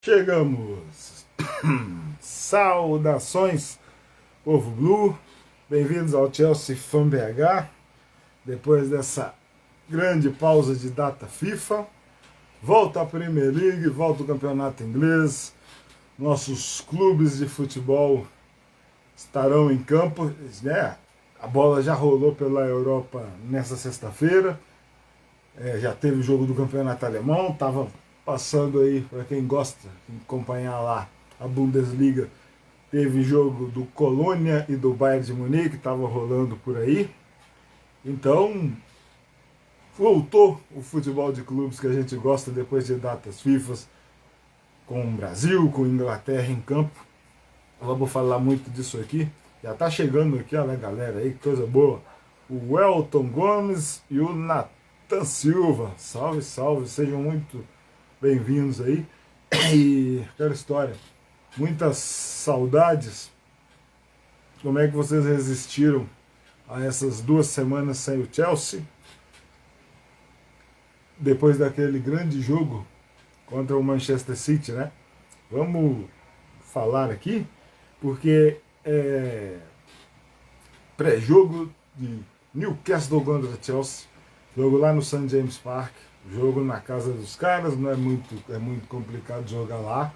Chegamos! Saudações, povo Blue! Bem-vindos ao Chelsea Fan BH. Depois dessa grande pausa de data FIFA, volta a Premier League, volta o campeonato inglês. Nossos clubes de futebol estarão em campo, né? A bola já rolou pela Europa nessa sexta-feira. Já teve o jogo do campeonato alemão, estava passando aí, para quem gosta de acompanhar lá a Bundesliga, teve jogo do Colônia e do Bayern de Munique, que estava rolando por aí. Então, voltou o futebol de clubes que a gente gosta depois de datas FIFA, com o Brasil, com a Inglaterra em campo. Vamos falar muito disso aqui. Já tá chegando aqui, olha a galera aí, que coisa boa. O Elton Gomes e o Nathan Silva. Salve, salve, sejam muito bem-vindos aí. E aquela história, muitas saudades. Como é que vocês resistiram a essas 2 semanas sem o Chelsea? Depois daquele grande jogo contra o Manchester City, né? Vamos falar aqui, porque pré-jogo de Newcastle contra Chelsea, jogo lá no St. James Park, jogo na casa dos caras, não é muito complicado jogar lá.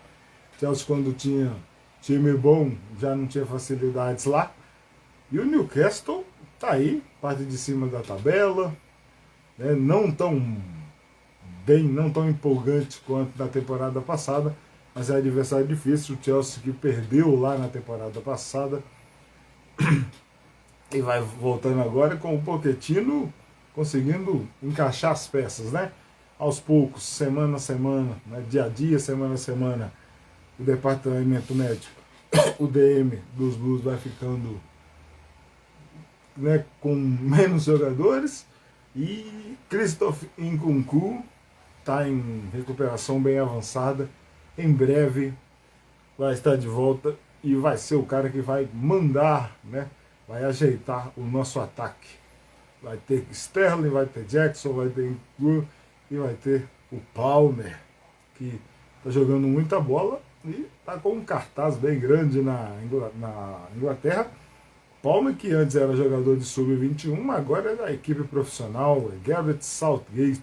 Chelsea, quando tinha time bom, já não tinha facilidades lá. E o Newcastle tá aí, parte de cima da tabela, né? Não tão bem, não tão empolgante quanto na temporada passada, mas é adversário difícil. O Chelsea, que perdeu lá na temporada passada e vai voltando agora com o Pochettino conseguindo encaixar as peças, né? Aos poucos, semana a semana, né? Dia a dia, semana a semana, o departamento médico, o DM dos Blues vai ficando, né, com menos jogadores, e Christophe Nkunku está em recuperação bem avançada. Em breve vai estar de volta e vai ser o cara que vai mandar, né? Vai ajeitar o nosso ataque. Vai ter Sterling, vai ter Jackson, vai ter Nkunku e vai ter o Palmer, que está jogando muita bola e está com um cartaz bem grande na Inglaterra. Palmer, que antes era jogador de sub-21, agora é da equipe profissional, é Gareth Southgate.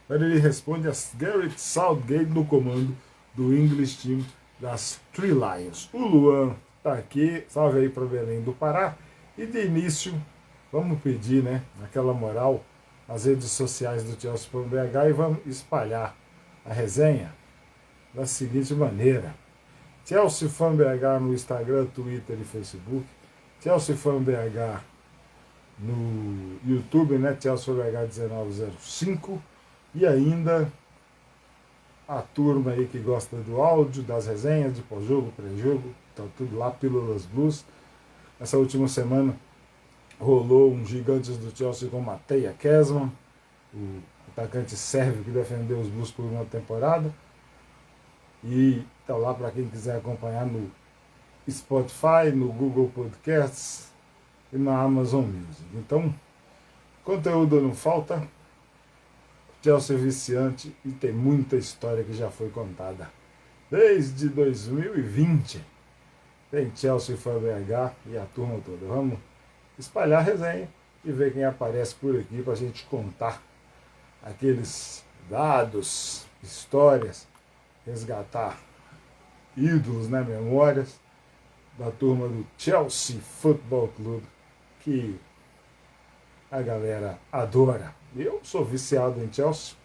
Agora ele responde a Gareth Southgate no comando do English Team das Three Lions. O Luan está aqui, salve aí para Belém do Pará. E de início, vamos pedir, né, aquela moral nas redes sociais do Chelsea Fan BH e vamos espalhar a resenha da seguinte maneira: Chelsea Fan BH no Instagram, Twitter e Facebook, Chelsea Fan BH no YouTube, né, Chelsea Fan BH 1905, e ainda a turma aí que gosta do áudio, das resenhas, de pós-jogo, pré-jogo, tá tudo lá, Pílulas Blues. Essa última semana rolou um Gigantes do Chelsea com Mateja Kezman, o atacante sérvio que defendeu os Blues por uma temporada. E tá lá para quem quiser acompanhar no Spotify, no Google Podcasts e na Amazon Music. Então, conteúdo não falta. Chelsea é viciante e tem muita história que já foi contada. Desde 2020 tem Chelsea Fan BH e a turma toda. Vamos espalhar a resenha e ver quem aparece por aqui para a gente contar aqueles dados, histórias, resgatar ídolos, né, memórias da turma do Chelsea Football Club, que a galera adora. Eu sou viciado em Chelsea.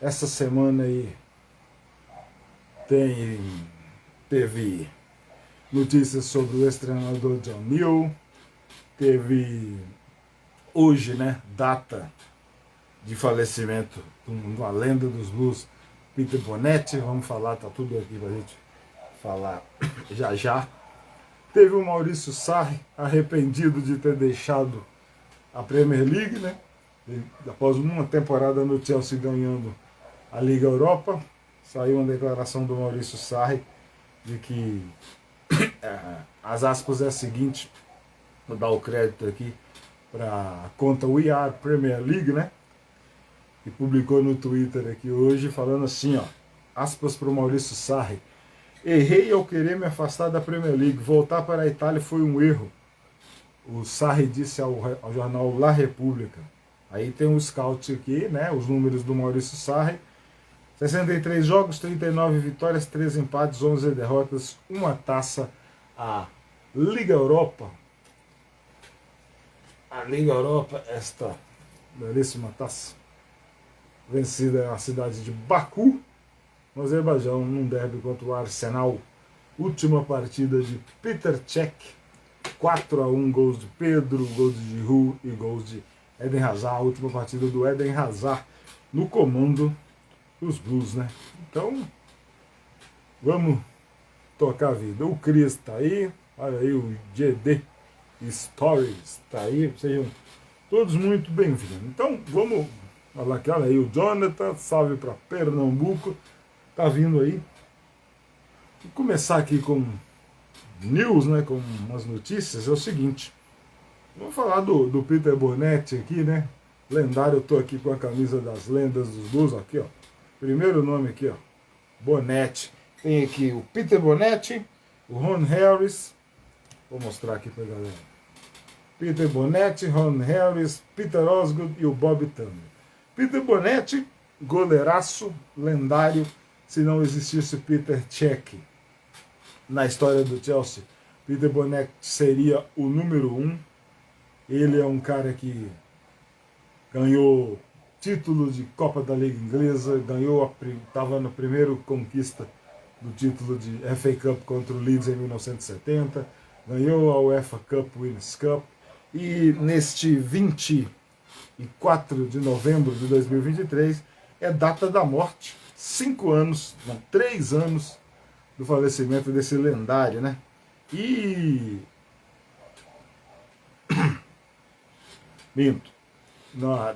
Essa semana aí teve notícias sobre o ex-treinador John Neal. Teve hoje, né, data de falecimento de uma lenda dos blues, Peter Bonetti. Vamos falar, tá tudo aqui pra gente falar já já. Teve o Maurício Sarri, arrependido de ter deixado a Premier League, né? Após uma temporada no Chelsea ganhando a Liga Europa, saiu uma declaração do Maurício Sarri de que, as aspas é a seguinte, vou dar o crédito aqui para a conta We Are Premier League, né? Que publicou no Twitter aqui hoje, falando assim, ó, aspas para o Maurício Sarri: errei ao querer me afastar da Premier League, voltar para a Itália foi um erro. O Sarri disse ao jornal La Repubblica. Aí tem um scout aqui, né, os números do Maurício Sarri: 63 jogos, 39 vitórias, 3 empates, 11 derrotas, uma taça. A Liga Europa. A Liga Europa, esta belíssima taça, vencida na cidade de Baku, no Azerbaijão, num derby contra o Arsenal. Última partida de Peter Cech, 4-1, gols de Pedro, gols de Giroud e gols de Eden Hazard. A última partida do Eden Hazard no comando dos Blues, né? Então, vamos tocar a vida. O Cris tá aí, olha aí o GD Stories tá aí, sejam todos muito bem-vindos. Então, vamos falar aqui, olha aí o Jonathan, salve para Pernambuco, tá vindo aí. Vou começar aqui com news, né, com umas notícias. É o seguinte, vamos falar do Peter Bonetti aqui, né, lendário. Eu tô aqui com a camisa das lendas dos Blues, aqui ó, primeiro nome aqui ó, Bonetti. Tem aqui o Peter Bonetti, o Ron Harris, vou mostrar aqui pra galera: Peter Bonetti, Ron Harris, Peter Osgood e o Bob Turner. Peter Bonetti, goleiraço, lendário. Se não existisse Peter Cech na história do Chelsea, Peter Bonetti seria o número 1. Ele é um cara que ganhou título de Copa da Liga Inglesa, estava na primeira conquista do título de FA Cup contra o Leeds em 1970, ganhou a UEFA Cup Winners' Cup, e neste 24 de novembro de 2023 é data da morte, 3 anos do falecimento desse lendário, né? E minto,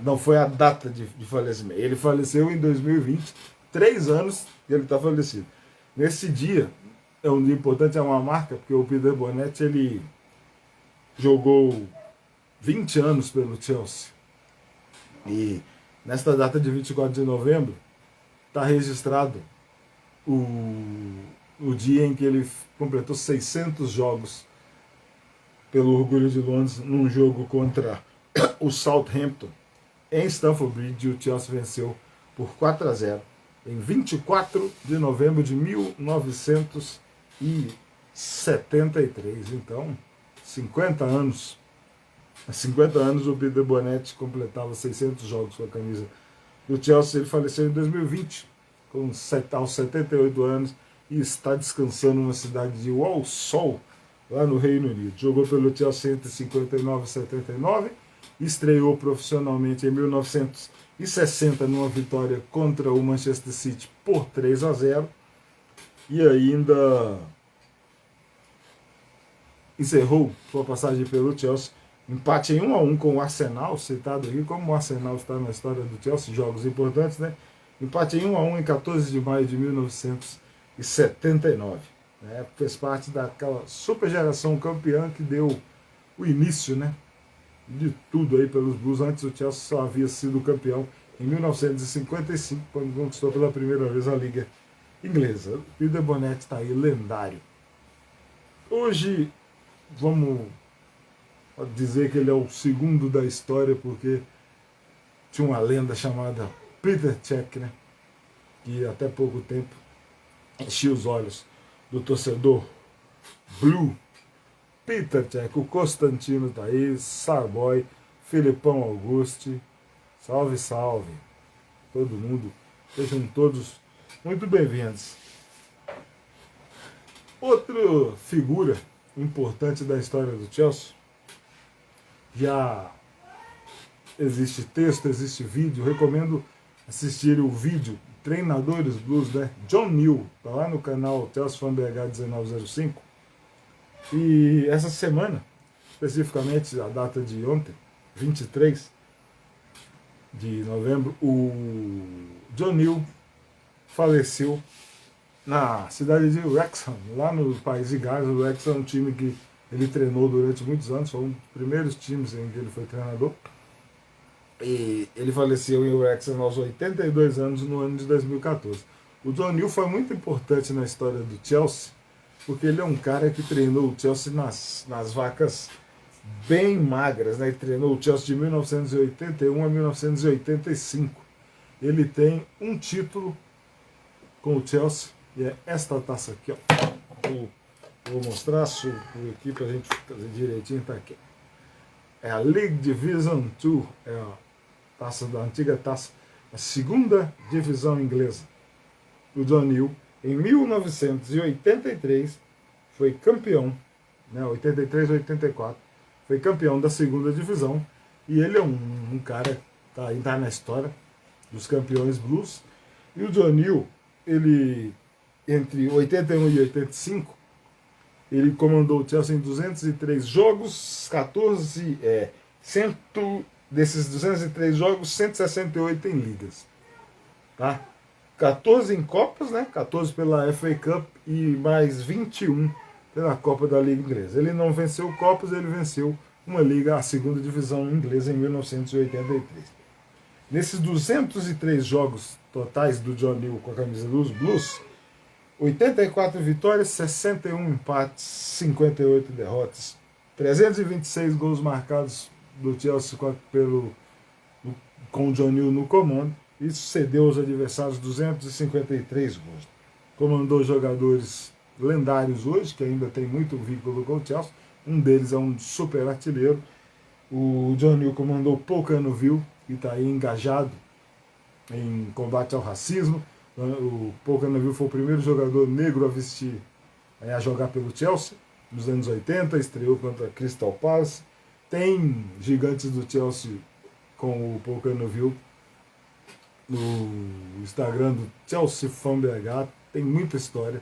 não foi a data de falecimento. Ele faleceu em 2020, 3 anos e ele está falecido. Nesse dia, é um dia importante, é uma marca, porque o Peter Bonetti, ele jogou 20 anos pelo Chelsea. E nesta data de 24 de novembro, está registrado o dia em que ele completou 600 jogos pelo Orgulho de Londres, num jogo contra o Southampton em Stamford Bridge. O Chelsea venceu por 4-0 em 24 de novembro de 1973. Então, 50 anos. Há 50 anos o Peter Bonetti completava 600 jogos com a camisa do Chelsea. Ele faleceu em 2020, aos 78 anos, e está descansando na cidade de Walsall, lá no Reino Unido. Jogou pelo Chelsea entre 59 e 79, estreou profissionalmente em 1960 numa vitória contra o Manchester City por 3-0, e ainda encerrou sua passagem pelo Chelsea, empate em 1-1 com o Arsenal, citado aqui, como o Arsenal está na história do Chelsea, jogos importantes, né? Empate em 1-1 em 14 de maio de 1979. Né? Fez parte daquela super geração campeã que deu o início, né, de tudo aí pelos Blues. Antes o Chelsea só havia sido campeão em 1955, quando conquistou pela primeira vez a Liga Inglesa. O Peter Bonetti está aí, lendário. Hoje vamos dizer que ele é o segundo da história, porque tinha uma lenda chamada Peter Cech, né, que até pouco tempo enchia os olhos do torcedor Blue. Peter Cech, o Constantino tá aí, Sarboy, Filipão Auguste, salve, salve, todo mundo, sejam todos muito bem-vindos. Outra figura importante da história do Chelsea, já existe texto, existe vídeo. Recomendo assistir o vídeo Treinadores Blues, né? John New, tá lá no canal Chelsea Fan BH 1905. E essa semana, especificamente a data de ontem, 23 de novembro, o John New faleceu na cidade de Wrexham, lá no país de Gales. O Wrexham é um time que ele treinou durante muitos anos, foi um dos primeiros times em que ele foi treinador. E ele faleceu em Wrexham aos 82 anos no ano de 2014. O John New foi muito importante na história do Chelsea, porque ele é um cara que treinou o Chelsea nas vacas bem magras, né? Ele treinou o Chelsea de 1981 a 1985. Ele tem um título com o Chelsea, e é esta taça aqui, ó. Vou mostrar aqui pra gente fazer direitinho, tá aqui. É a League Division 2, é a taça da antiga taça, a segunda divisão inglesa. O John New, em 1983, foi campeão, né, 83 e 84, foi campeão da segunda divisão, e ele é um cara que tá na história dos campeões blues. E o John New, ele, entre 81 e 85, ele comandou o Chelsea em 203 jogos, desses 203 jogos, 168 em ligas. Tá? 14 em Copas, né? 14 pela FA Cup e mais 21 pela Copa da Liga Inglesa. Ele não venceu Copas, ele venceu uma liga, a segunda divisão inglesa, em 1983. Nesses 203 jogos totais do John New com a camisa dos Blues, 84 vitórias, 61 empates, 58 derrotas, 326 gols marcados do Chelsea com o John New no comando. Isso cedeu aos adversários 253 gols. Comandou jogadores lendários hoje, que ainda tem muito vínculo com o Chelsea. Um deles é um super artilheiro. O John New comandou Paul Canoville, que está aí engajado em combate ao racismo. O Paul Canoville foi o primeiro jogador negro a jogar pelo Chelsea nos anos 80, estreou contra Crystal Palace. Tem gigantes do Chelsea com o Paul Canoville no Instagram do Chelsea Fan BH, tem muita história,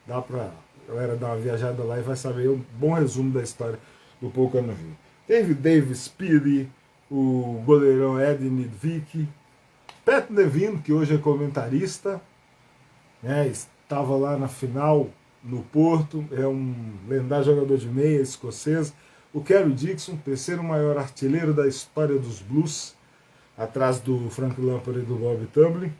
dá pra galera dar uma viajada lá e vai saber um bom resumo da história do Paul Canoville. Teve Dave Speedy, o goleirão Ed Nidvik, Pat Nevin, que hoje é comentarista, né, estava lá na final no Porto, é um lendário jogador de meia escocês. O Kerry Dixon, terceiro maior artilheiro da história dos Blues, atrás do Frank Lampard e do Bob Tumbling.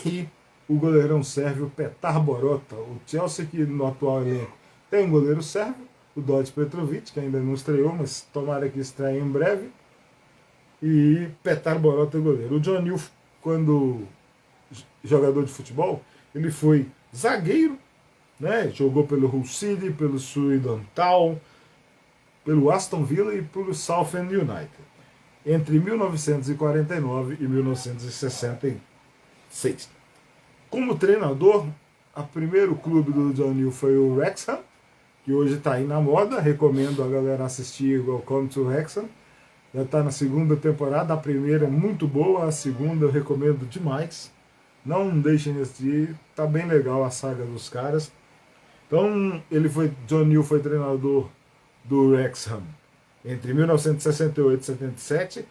E o goleirão sérvio Petar Borota. O Chelsea, que no atual elenco tem um goleiro sérvio, o Dodge Petrovic, que ainda não estreou, mas tomara que estreie em breve. E Petar Borota é goleiro. O John New, quando jogador de futebol, ele foi zagueiro, né? Jogou pelo Hull City, pelo Swindon Town, pelo Aston Villa e pelo Southend United, entre 1949 e 1966. Como treinador, o primeiro clube do John New foi o Wrexham, que hoje está aí na moda. Recomendo a galera assistir Welcome to Wrexham. Já está na segunda temporada, a primeira é muito boa, a segunda eu recomendo demais. Não deixem de assistir, tá bem legal a saga dos caras. Então, John New foi treinador do Wrexham entre 1968 e 77,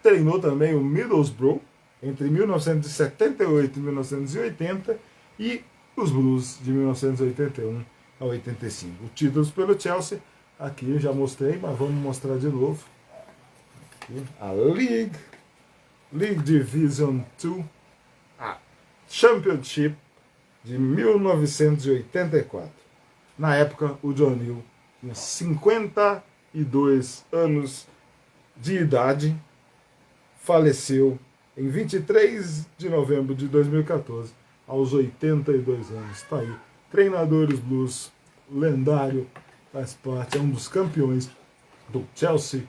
treinou também o Middlesbrough entre 1978 e 1980 e os Blues de 1981 a 85. Os títulos pelo Chelsea, aqui eu já mostrei, mas vamos mostrar de novo. Aqui, a League Division 2, a Championship de 1984. Na época, o John New tinha 52 anos de idade, faleceu em 23 de novembro de 2014, aos 82 anos. Está aí, treinadores Blues, lendário, faz parte, é um dos campeões do Chelsea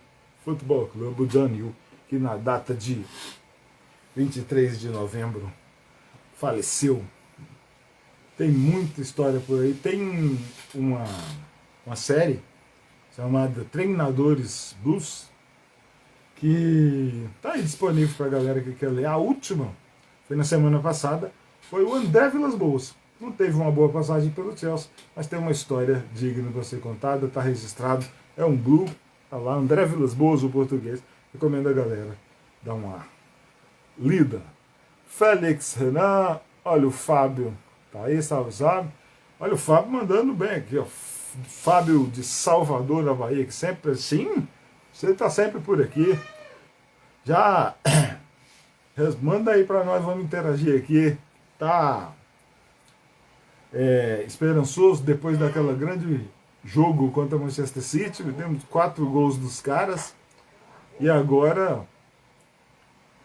Football Club, o John New, que na data de 23 de novembro faleceu. Tem muita história por aí. Tem uma série chamada Treinadores Blues, que tá aí disponível para a galera que quer ler. A última, foi na semana passada, foi o André Vilas-Boas. Não teve uma boa passagem pelo Chelsea, mas tem uma história digna de ser contada, está registrado, é um blue, tá lá, André Vilas-Boas, o português. Recomendo a galera dar uma lida. Félix Renan, olha o Fábio, tá aí, salve, salve. Olha o Fábio mandando bem aqui, ó. Fábio de Salvador, da Bahia, que sempre, sim, você tá sempre por aqui. Já manda aí para nós, vamos interagir aqui. Tá esperançoso depois daquela grande jogo contra o Manchester City. Temos 4 gols dos caras. E agora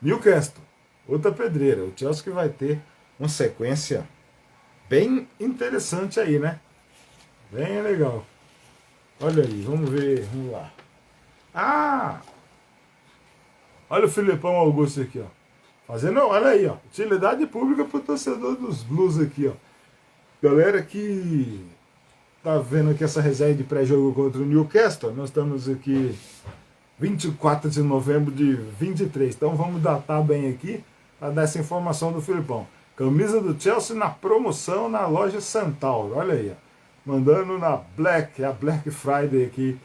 Newcastle, outra pedreira. O Chelsea que vai ter uma sequência bem interessante aí, né? Bem legal. Olha aí, vamos ver, vamos lá. Ah! Olha o Filipão Augusto aqui, ó. Fazendo, olha aí, ó. Utilidade pública pro torcedor dos Blues aqui, ó. Galera que tá vendo aqui essa resenha de pré-jogo contra o Newcastle. Nós estamos aqui 24 de novembro de 23. Então vamos datar bem aqui para dar essa informação do Filipão. Camisa do Chelsea na promoção na loja Centauro. Olha aí, ó. Mandando na a Black Friday aqui.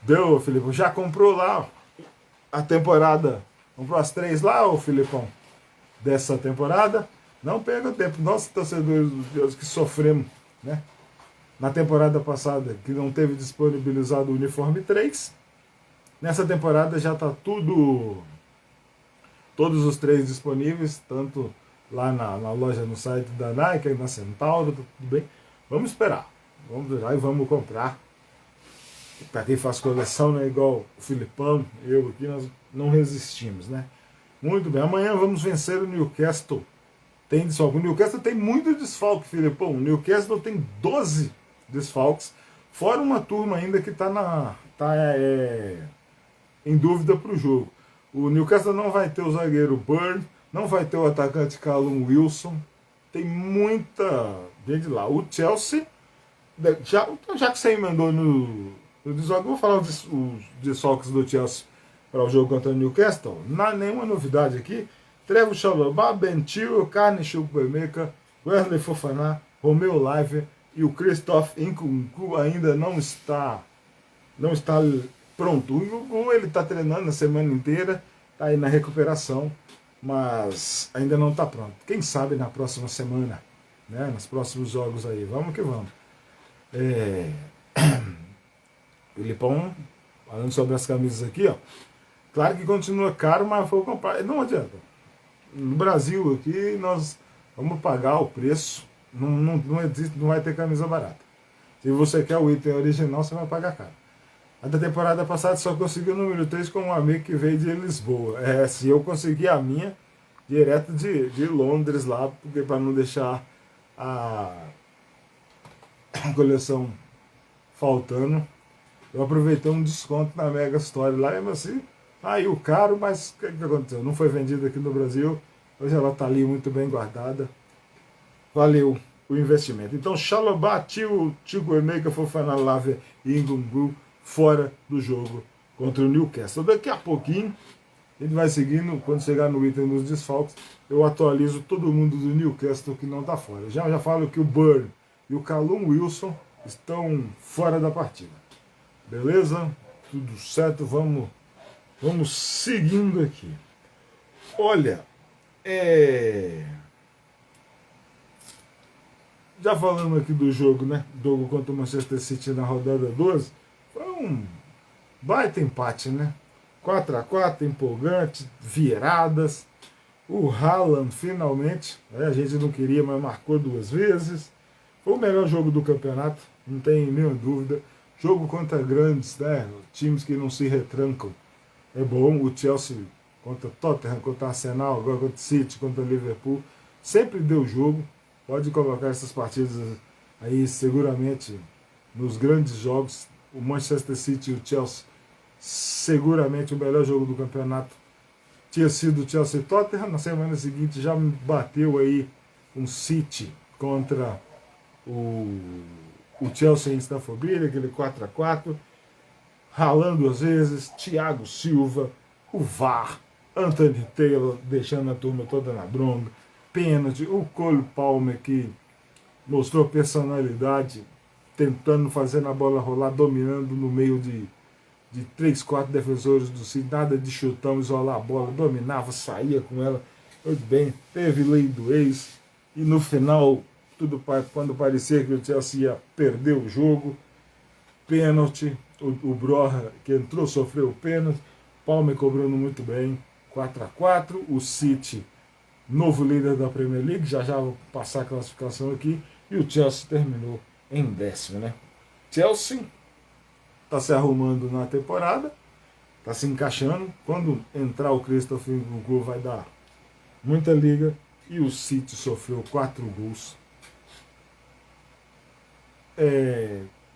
Deu, Filipão. Já comprou lá a temporada? Comprou as 3 lá, ô Filipão? Dessa temporada? Não perca tempo. Nós, torcedores dos Deus que sofremos, né? Na temporada passada, que não teve disponibilizado o uniforme 3. Nessa temporada já está todos os 3 disponíveis, tanto lá na loja, no site da Nike, na Centauro, tudo bem. Vamos esperar. Vamos virar e vamos comprar. Para quem faz coleção, né, igual o Filipão, eu aqui, nós não resistimos, né? Muito bem. Amanhã vamos vencer o Newcastle. Tem desfalque. O Newcastle tem muito desfalque, Filipão. O Newcastle tem 12 desfalques, fora uma turma ainda que está em dúvida para o jogo. O Newcastle não vai ter o zagueiro Burn, não vai ter o atacante Callum Wilson. Tem muita gente lá. O Chelsea, já que você emendou no desfalque, eu vou falar os desfalques do Chelsea para o jogo contra o Newcastle. Não há nenhuma novidade aqui. Trevoh Chalobah, Ben Chilwell, Carne Chukwuemeka, Wesley Fofana, Romeo Lavia e o Christoph Nkunku ainda não está pronto. O ele está treinando a semana inteira, está aí na recuperação, mas ainda não está pronto. Quem sabe na próxima semana, né, nos próximos jogos aí. Vamos que vamos. Filipão, falando sobre as camisas aqui, ó. Claro que continua caro, mas vou comprar. Não adianta. No Brasil aqui nós vamos pagar o preço. Não existe, não vai ter camisa barata. Se você quer o item original, você vai pagar caro. A da temporada passada só consegui o número 3 com um amigo que veio de Lisboa. Se eu consegui a minha direto de Londres lá, porque para não deixar a coleção faltando, eu aproveitei um desconto na Mega Store lá, e assim, aí o caro, mas o que aconteceu? Não foi vendido aqui no Brasil, hoje ela está ali muito bem guardada. Valeu o investimento. Então, Chalobah, Chukwuemeka, Fofana, Lavia e Nkunku fora do jogo contra o Newcastle. Daqui a pouquinho, a gente vai seguindo, quando chegar no item dos desfalques, eu atualizo todo mundo do Newcastle que não está fora. Já falo que o Burn e o Callum Wilson estão fora da partida. Beleza? Tudo certo? Vamos seguindo aqui. Olha, já falando aqui do jogo, né? Jogo contra o Manchester City na rodada 12, foi um baita empate, né? 4-4, empolgante, viradas. O Haaland finalmente, a gente não queria, mas marcou 2 vezes. Foi o melhor jogo do campeonato, não tem nenhuma dúvida. Jogo contra grandes, né? Times que não se retrancam. É bom. O Chelsea contra Tottenham, contra Arsenal, agora contra City, contra Liverpool. Sempre deu jogo. Pode colocar essas partidas aí seguramente nos grandes jogos. O Manchester City e o Chelsea, seguramente o melhor jogo do campeonato tinha sido o Chelsea e Tottenham. Na semana seguinte já bateu aí um City contra o Chelsea em Stamford Bridge, aquele 4-4. Haaland 2 vezes, Thiago Silva, o VAR, Anthony Taylor deixando a turma toda na bronca, pênalti, o Cole Palmer que mostrou personalidade, tentando fazer a bola rolar, dominando no meio de 3, 4 defensores do City, nada de chutão, isolar a bola, dominava, saía com ela, muito bem, teve lei do ex, e no final, tudo quando parecia que o Chelsea ia perder o jogo, pênalti, o Broha que entrou sofreu o pênalti, Palmer cobrando muito bem, 4-4, o City, novo líder da Premier League, já vou passar a classificação aqui, e o Chelsea terminou em 10º, né? Chelsea está se arrumando na temporada, está se encaixando, quando entrar o Christopher Nkunku vai dar muita liga, e o City sofreu 4 gols.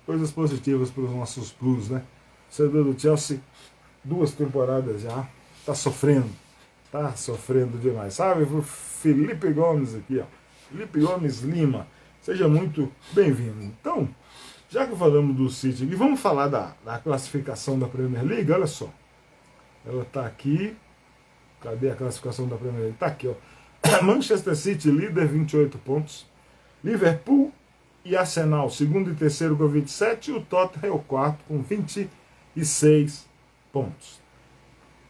Coisas positivas para os nossos Blues, né? O torcedor do Chelsea, 2 temporadas já, está sofrendo demais. Sabe, o Felipe Gomes aqui, ó, Felipe Gomes Lima, seja muito bem-vindo. Então, já que falamos do City, e vamos falar da classificação da Premier League, olha só. Ela está aqui. Cadê a classificação da Premier League? Está aqui, ó. Manchester City, líder, 28 pontos. Liverpool e Arsenal, segundo e terceiro com 27. E o Tottenham é o quarto com 26 pontos.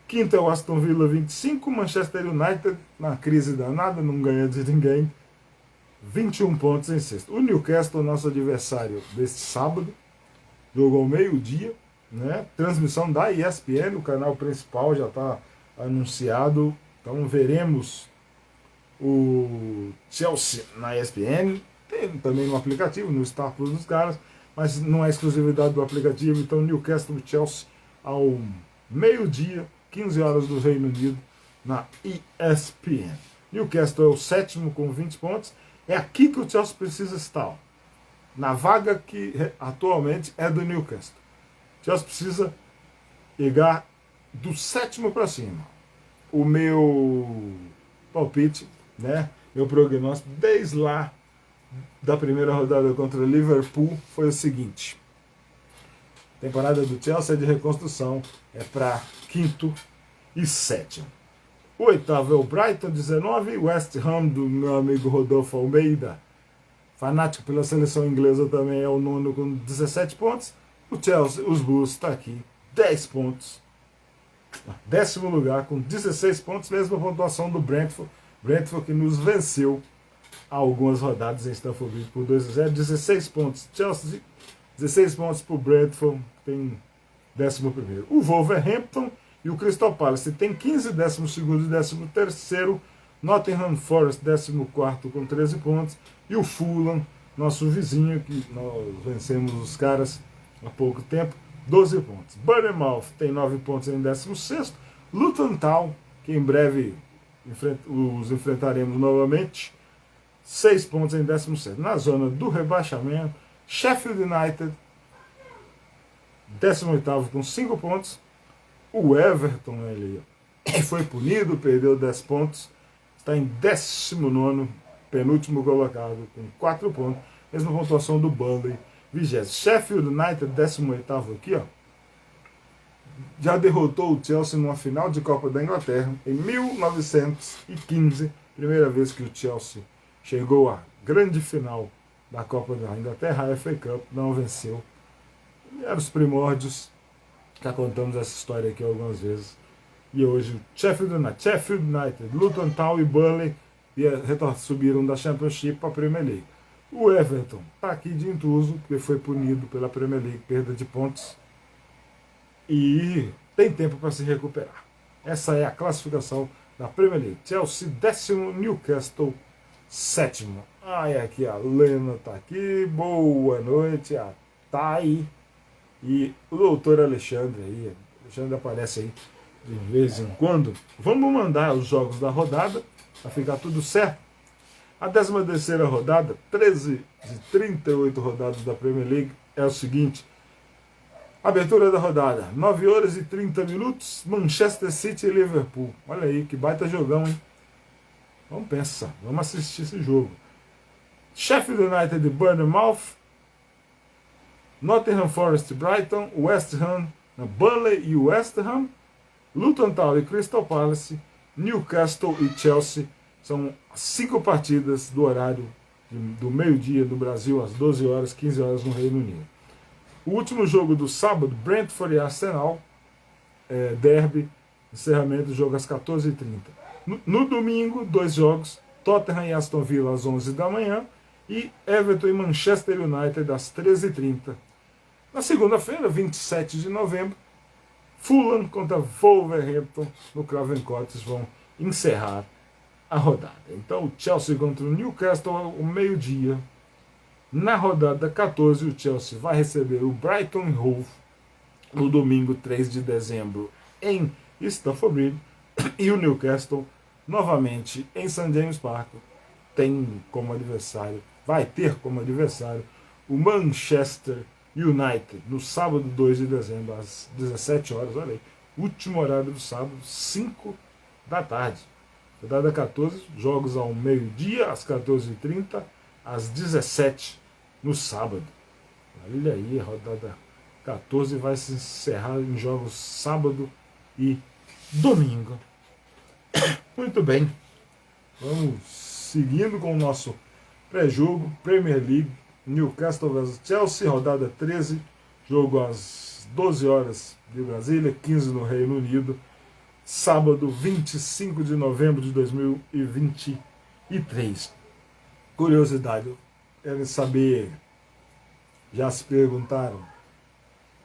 Quinto é o Aston Villa, 25. Manchester United, na crise danada, não ganha de ninguém. 21 pontos em sexto. O Newcastle, nosso adversário deste sábado, jogou ao meio-dia, né? Transmissão da ESPN, o canal principal já está anunciado. Então veremos o Chelsea na ESPN. Tem também no aplicativo, no Star Plus dos caras, mas não é exclusividade do aplicativo. Então Newcastle e Chelsea ao meio-dia, 15 horas do Reino Unido, na ESPN. Newcastle é o 7º com 20 pontos. É aqui que o Chelsea precisa estar, ó, na vaga que atualmente é do Newcastle. O Chelsea precisa pegar do 7º para cima. O meu palpite, né, meu prognóstico, desde lá da primeira rodada contra o Liverpool, foi o seguinte: a temporada do Chelsea é de reconstrução, é para 5º e 7º. O 8º é o Brighton, 19. West Ham, do meu amigo Rodolfo Almeida, fanático pela seleção inglesa, também é o 9º com 17 pontos. O Chelsea, os Blues, está aqui, 10 pontos. 10º lugar com 16 pontos, mesma pontuação do Brentford. Brentford que nos venceu há algumas rodadas em Stamford Bridge por 2-0. 16 pontos Chelsea, 16 pontos para o Brentford, tem 11º. O Wolverhampton e o Crystal Palace tem 15, 12º e 13º. Nottingham Forest, 14º com 13 pontos. E o Fulham, nosso vizinho, que nós vencemos os caras há pouco tempo, 12 pontos. Bournemouth tem 9 pontos em 16º. Luton Town, que em breve os enfrentaremos novamente, 6 pontos em 17º. Na zona do rebaixamento, Sheffield United, 18º com 5 pontos. O Everton, ele foi punido, perdeu 10 pontos, está em 19º, penúltimo colocado, com 4 pontos, mesma pontuação do Burnley, 20º. Sheffield United, 18º aqui, ó, já derrotou o Chelsea numa final de Copa da Inglaterra em 1915, primeira vez que o Chelsea chegou à grande final da Copa da Inglaterra, a FA Cup, não venceu. E eram os primórdios. Já contamos essa história aqui algumas vezes. E hoje, Sheffield United, Luton Town e Burnley subiram da Championship para a Premier League. O Everton está aqui de intruso, porque foi punido pela Premier League, perda de pontos. E tem tempo para se recuperar. Essa é a classificação da Premier League. Chelsea, 10º, Newcastle, 7º. Aqui a Lena está aqui. Boa noite, a Thay. E o doutor Alexandre aí, Alexandre aparece aí de vez em quando. Vamos mandar os jogos da rodada, para ficar tudo certo. A 13ª rodada, 13 de 38 rodadas da Premier League, é o seguinte. Abertura da rodada, 9 horas e 30 minutos, Manchester City e Liverpool. Olha aí, que baita jogão, hein? Vamos pensar, vamos assistir esse jogo. Sheffield United e Bournemouth, Nottingham Forest e Brighton, West Ham, Burnley e West Ham, Luton Town e Crystal Palace, Newcastle e Chelsea. São 5 partidas do horário do meio-dia do Brasil, às 12 horas, 15 horas no Reino Unido. O último jogo do sábado, Brentford e Arsenal, derby, encerramento do jogo às 14h30. No domingo, 2 jogos, Tottenham e Aston Villa às 11 da manhã e Everton e Manchester United às 13h30. Na segunda-feira, 27 de novembro, Fulham contra Wolverhampton no Craven Cottage vão encerrar a rodada. Então, o Chelsea contra o Newcastle ao meio-dia. Na rodada 14, o Chelsea vai receber o Brighton e Hove no domingo 3 de dezembro em Stamford Bridge. E o Newcastle, novamente em St. James Park, vai ter como adversário o Manchester United no sábado 2 de dezembro às 17 horas. Olha aí, último horário do sábado, 5 da tarde. Rodada 14, jogos ao meio-dia, às 14h30, às 17 no sábado. Olha aí, a rodada 14 vai se encerrar em jogos sábado e domingo. Muito bem, vamos seguindo com o nosso pré-jogo, Premier League, Newcastle vs Chelsea, rodada 13, jogo às 12 horas de Brasília, 15 no Reino Unido, sábado 25 de novembro de 2023. Curiosidade, querem saber, já se perguntaram,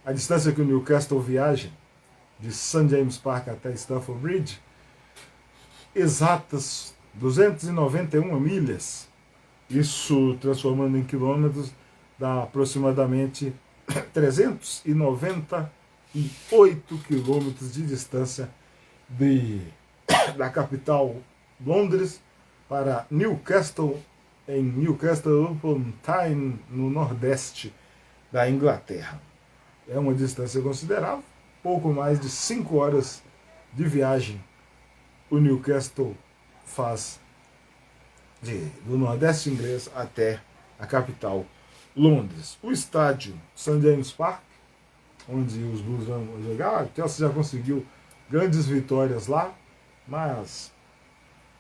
a distância que o Newcastle viaja de St. James Park até Stamford Bridge? Exatas 291 milhas. Isso, transformando em quilômetros, dá aproximadamente 398 quilômetros de distância da capital Londres para Newcastle, em Newcastle upon Tyne, no nordeste da Inglaterra. É uma distância considerável, pouco mais de 5 horas de viagem o Newcastle faz do nordeste inglês até a capital Londres. O estádio St. James Park, onde os Blues vão jogar, o Chelsea já conseguiu grandes vitórias lá, mas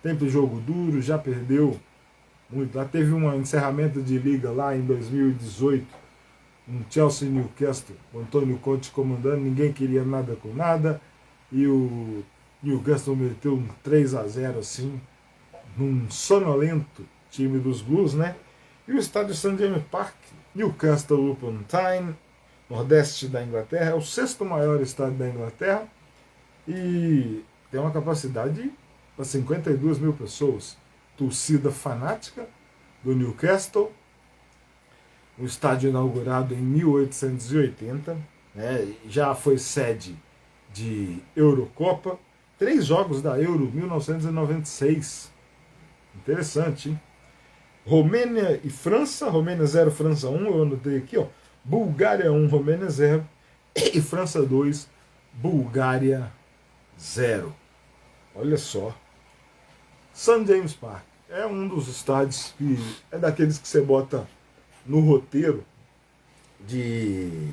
tempo de jogo duro, já perdeu muito. Já teve um encerramento de liga lá em 2018, um Chelsea e Newcastle, o Antônio Conte comandando, ninguém queria nada com nada, e o Newcastle meteu um 3-0 assim, num sonolento time dos Blues, né? E o estádio St. James Park, Newcastle upon Tyne, nordeste da Inglaterra, é o 6º maior estádio da Inglaterra e tem uma capacidade para 52 mil pessoas. Torcida fanática do Newcastle, um estádio inaugurado em 1880, né? Já foi sede de Eurocopa, 3 jogos da Euro 1996. Interessante, hein? Romênia e França, Romênia 0, França 1, eu anotei aqui, ó. Bulgária 1, Romênia 0 e França 2, Bulgária 0. Olha só. St. James Park é um dos estádios que é daqueles que você bota no roteiro de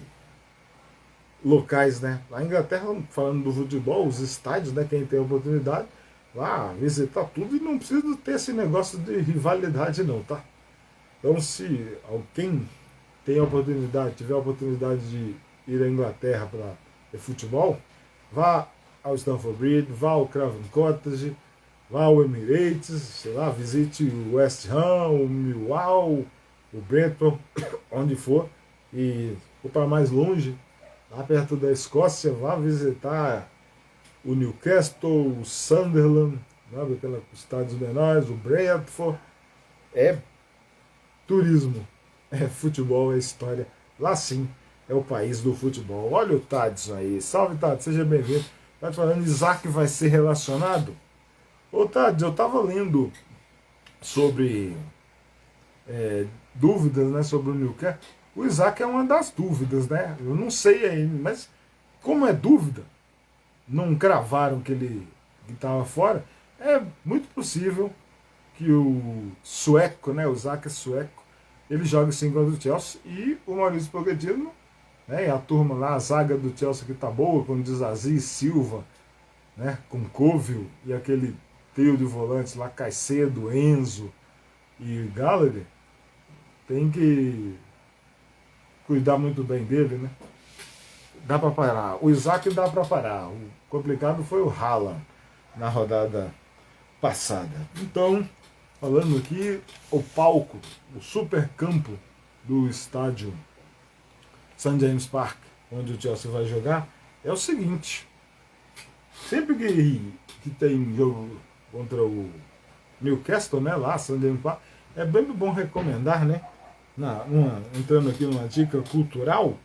locais, né? Lá na Inglaterra, falando do futebol, os estádios, né? Quem tem a oportunidade, lá visitar tudo e não precisa ter esse negócio de rivalidade não, tá? Então, se alguém tem a oportunidade, tiver a oportunidade de ir à Inglaterra para ver futebol, vá ao Stamford Bridge, vá ao Craven Cottage, vá ao Emirates, sei lá, visite o West Ham, o Millwall, o Brentford, onde for, e for para mais longe, lá perto da Escócia, vá visitar o Newcastle, o Sunderland, sabe, aqueles estádios menores, o Brentford. É turismo, é futebol, é história. Lá sim é o país do futebol. Olha o Tadson aí. Salve, Tadson, seja bem-vindo. Tá falando, Isaac vai ser relacionado? Ô, Tadson, eu estava lendo sobre dúvidas, né, sobre o Newcastle. O Isaac é uma das dúvidas, né? Eu não sei ainda, mas como é dúvida, não cravaram que ele estava fora, é muito possível que o sueco, né, o Isaac é sueco, ele joga sim contra o Chelsea, e o Maurício Pochettino, né, e a turma lá, a zaga do Chelsea que tá boa, com Dizazi, Silva, né, com Covil e aquele trio de volantes lá, Caicedo, Enzo e Gallagher, tem que cuidar muito bem dele, né? Dá para parar. O Isaac dá para parar. O complicado foi o Haaland na rodada passada. Então, falando aqui, o palco, o super campo do estádio St. James Park, onde o Chelsea vai jogar, é o seguinte: sempre que tem jogo contra o Newcastle, né, lá, St. James Park, é bem bom recomendar, né? Entrando aqui numa dica cultural,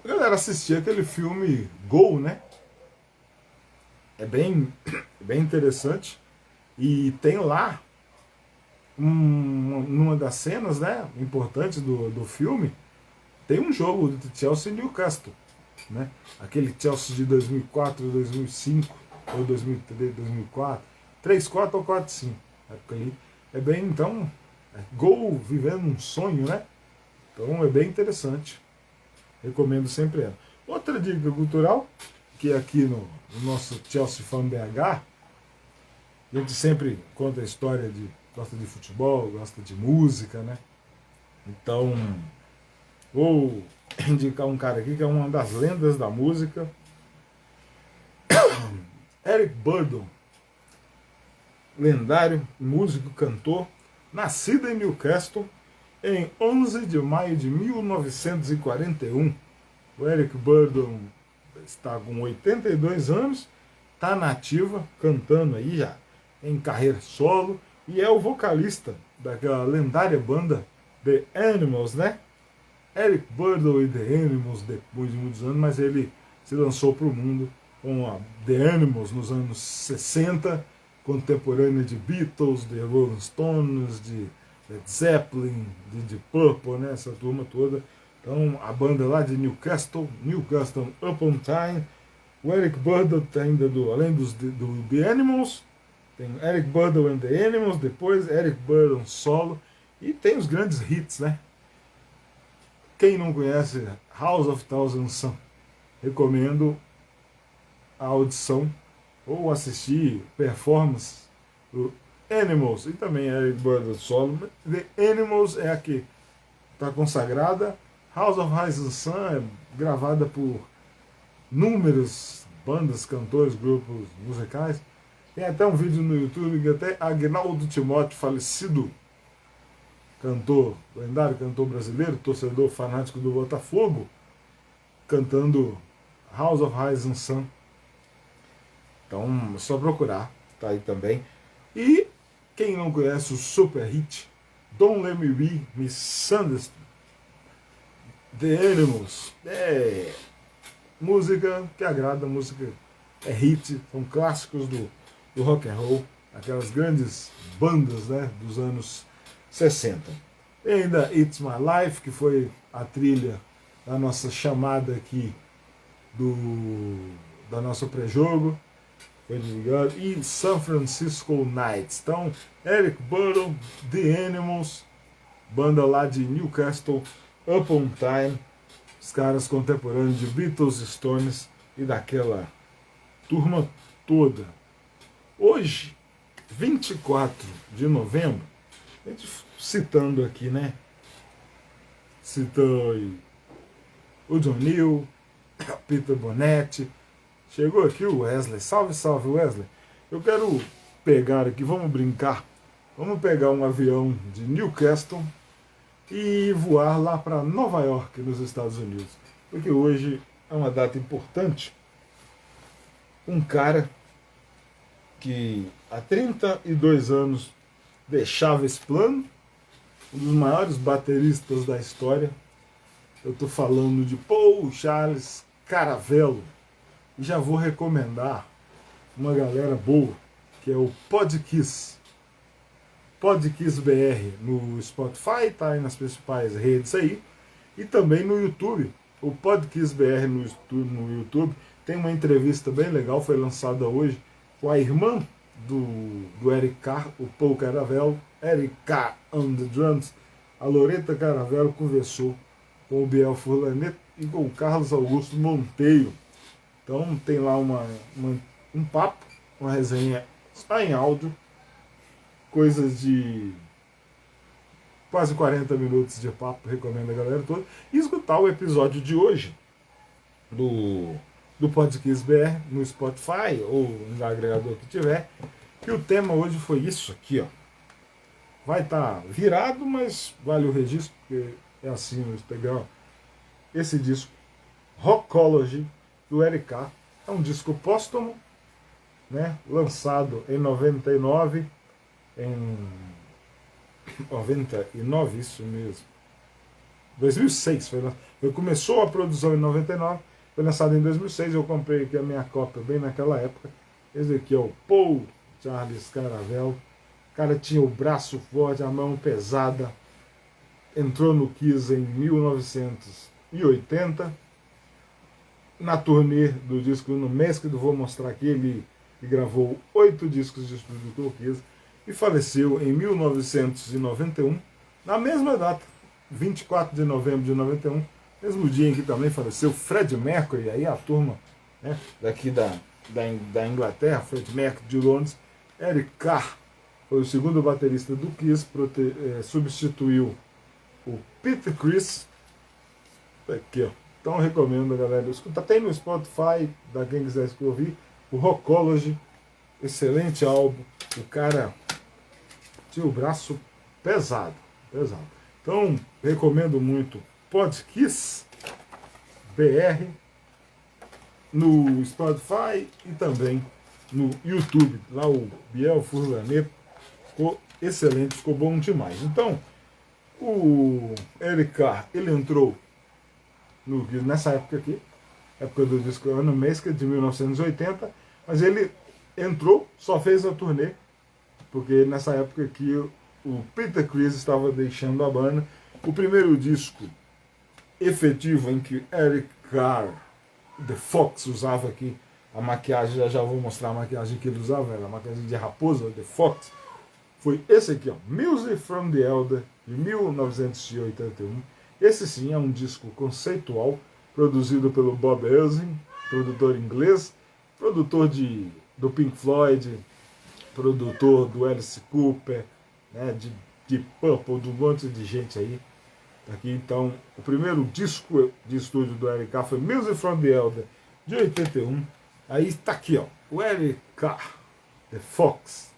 a galera assistir aquele filme Gol, né? É bem interessante. E tem lá, numa das cenas, né, importantes do filme, tem um jogo de Chelsea e Newcastle, né? Aquele Chelsea de 2004, 2005, ou 2003, 2004, 3, 4 ou 4, 5. Época ali. É bem, então, Gol vivendo um sonho, né? Então é bem interessante. Recomendo sempre ela. Outra dica cultural, que é aqui no nosso Chelsea Fan BH, a gente sempre conta a história de gosta de futebol, gosta de música, né? Então, vou indicar um cara aqui que é uma das lendas da música, Eric Burdon, lendário músico, cantor, nascido em Newcastle em 11 de maio de 1941. O Eric Burdon está com 82 anos, está na ativa, cantando aí já em carreira solo, e é o vocalista daquela lendária banda The Animals, né? Eric Burdon e The Animals, depois de muitos anos, mas ele se lançou para o mundo com a The Animals nos anos 60, contemporânea de Beatles, de Rolling Stones, de Led Zeppelin, de Deep Purple, né? Essa turma toda. Então, a banda lá de Newcastle Upon Tyne. O Eric Burdon ainda além do The Animals, tem Eric Burdon and the Animals, depois Eric Burdon solo, e tem os grandes hits, né? Quem não conhece House of Thousand Sun, recomendo a audição ou assistir performance do Animals, e também Eric Burdon solo. The Animals é a que está consagrada. House of Rising Sun é gravada por inúmeras bandas, cantores, grupos musicais. Tem até um vídeo no YouTube que até Agnaldo Timóteo, falecido cantor, lendário cantor brasileiro, torcedor fanático do Botafogo, cantando House of Rising Sun. Então é só procurar, tá aí também. E quem não conhece o super hit Don't Let Me Be Misunderstood, The Animals, é música que agrada, música é hit, são clássicos do rock and roll, aquelas grandes bandas, né, dos anos 60. E ainda It's My Life, que foi a trilha da nossa chamada aqui da nosso pré-jogo, foi desligado, e San Francisco Nights. Então, Eric Burdon, The Animals, banda lá de Newcastle Upon Time, os caras contemporâneos de Beatles, Stones e daquela turma toda. Hoje, 24 de novembro, a gente citando aqui, né? Citou o John Neal, Peter Bonetti. Chegou aqui o Wesley. Salve, salve, Wesley. Eu quero pegar aqui, vamos brincar. Vamos pegar um avião de Newcastle e voar lá para Nova York, nos Estados Unidos. Porque hoje é uma data importante. Um cara que há 32 anos deixava esse plano, um dos maiores bateristas da história. Eu estou falando de Paul Charles Caravello. E já vou recomendar uma galera boa, que é o Podkiss. Podkiss BR no Spotify, tá aí nas principais redes aí. E também no YouTube. O Podkiss BR no YouTube tem uma entrevista bem legal, foi lançada hoje, com a irmã do Eric Carr, o Paul Caravello, Eric Carr on the drums. A Loreta Caravello conversou com o Biel Furlanet e com o Carlos Augusto Monteiro. Então tem lá um papo, uma resenha só em áudio, coisas de quase 40 minutos de papo, recomendo a galera toda, e escutar o episódio de hoje do Podcast BR no Spotify ou no agregador que tiver. E o tema hoje foi isso aqui, ó. Vai estar virado, mas vale o registro, porque é assim, vamos pegar esse disco, Rockology, do Eric Carr. É um disco póstumo, né, lançado em 99, isso mesmo, 2006, começou a produção em 99, foi lançado em 2006, eu comprei aqui a minha cópia bem naquela época. Esse aqui é o Paul Charles Caravelle. O cara tinha o braço forte, a mão pesada. Entrou no Kiss em 1980. Na turnê do disco No Mês que eu vou mostrar aqui, ele gravou 8 discos de estúdio do Kiss e faleceu em 1991, na mesma data, 24 de novembro de 91, mesmo dia em que também faleceu Fred Mercury, aí a turma, né, daqui da Inglaterra, Fred Mercury de Londres. Eric Carr foi o segundo baterista do Kiss, substituiu o Peter Criss. Aqui, ó. Então recomendo, galera. Escuta, tem no Spotify, da quem quiser ouvir, o Rockology, excelente álbum. O cara tinha o braço pesado. Então recomendo muito Podcast BR no Spotify e também no YouTube. Lá o Biel Furlanet ficou excelente, ficou bom demais. Então, o Eric Carr, ele entrou nessa época aqui, época do disco Ano Mesca, de 1980, mas ele entrou, só fez a turnê, porque nessa época aqui o Peter Criss estava deixando a banda. O primeiro disco efetivo em que Eric Carr, The Fox, usava aqui a maquiagem, já vou mostrar a maquiagem que ele usava, era a maquiagem de raposa, The Fox, foi esse aqui, ó, Music from the Elder, de 1981. Esse sim é um disco conceitual, produzido pelo Bob Ezrin, produtor inglês, produtor do Pink Floyd, produtor do Alice Cooper, né, de Purple, de um monte de gente aí. Aqui, então, o primeiro disco de estúdio do Eric Carr foi Music from the Elder, de 81. Aí está aqui, ó, o Eric Carr, The Fox,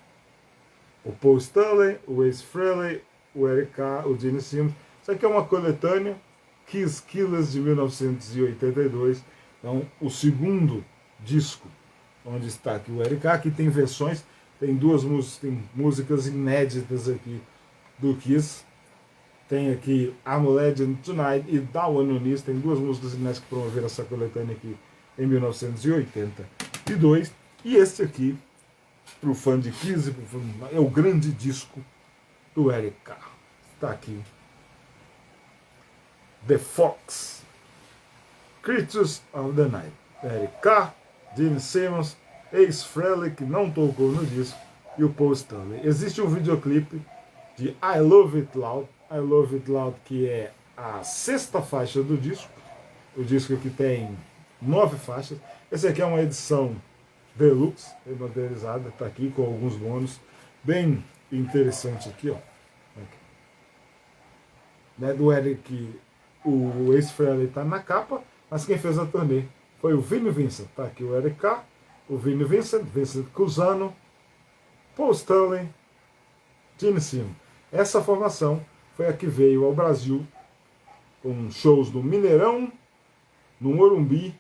o Paul Stanley, o Ace Frehley, o Eric Carr, o Gene Simmons. Isso aqui é uma coletânea, Kiss Killers, de 1982. Então, o segundo disco, onde está aqui o Eric Carr, que tem versões, tem duas músicas, tem músicas inéditas aqui do Kiss. Tem aqui I'm a Legend Tonight e Down on Your Knees, tem duas músicas inéditas que promoveram essa coletânea aqui em 1982. E este aqui, para o fã de Kiss, é o grande disco do Eric Carr. Está aqui. The Fox, Creatures of the Night. Eric Carr, Gene Simmons, Ace Frehley, que não tocou no disco, e o Paul Stanley. Existe um videoclipe de I Love It Loud, que é a 6ª faixa do disco. O disco aqui tem 9 faixas. Essa aqui é uma edição deluxe, remasterizada, está aqui com alguns bônus, bem interessante aqui, ó. Né, do Eric, o Ace Frehley está na capa, mas quem fez a turnê foi o Vinnie Vincent. Está aqui o Eric Carr, o Vinnie Vincent, Vincent Cusano, Paul Stanley, Gene Simmons. Essa formação foi a que veio ao Brasil com shows no Mineirão, no Morumbi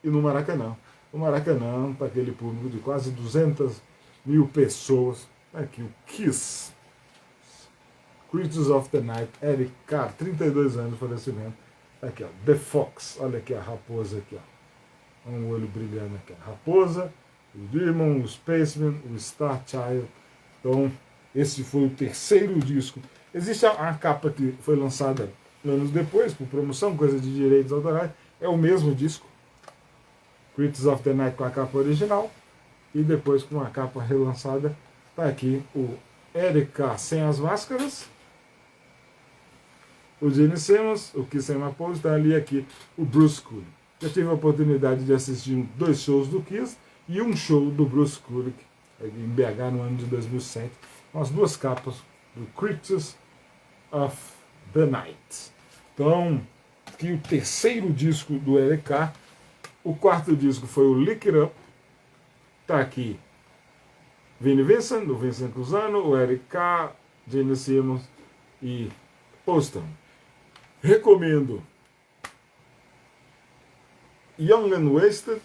e no Maracanã. O Maracanã, para aquele público de quase 200 mil pessoas. Aqui o Kiss, Creatures of the Night, Eric Carr, 32 anos de falecimento. Aqui, ó, The Fox, olha aqui a raposa aqui, ó. Um olho brilhando aqui, a raposa, o Demon, o Spaceman, o Star Child. Então, esse foi o terceiro disco. Existe a capa que foi lançada anos depois, por promoção, coisa de direitos autorais. É o mesmo disco, Creatures of the Night, com a capa original, e depois com a capa relançada. Está aqui o Eric Carr sem as máscaras, o Gene Simmons, o Kiss and Paul Stanley, aqui o Bruce Kulick. já tive a oportunidade de assistir 2 shows do Kiss e um show do Bruce Kulick em BH no ano de 2007, com as 2 capas do Creatures of the Night. Então, aqui o 3º disco do Eric Carr. O 4º disco foi o Lick It Up. Tá aqui Vinnie Vincent, o Vincent Cusano, o Eric Carr, Gene Simmons e Paul Stanley. Recomendo Young and Wasted,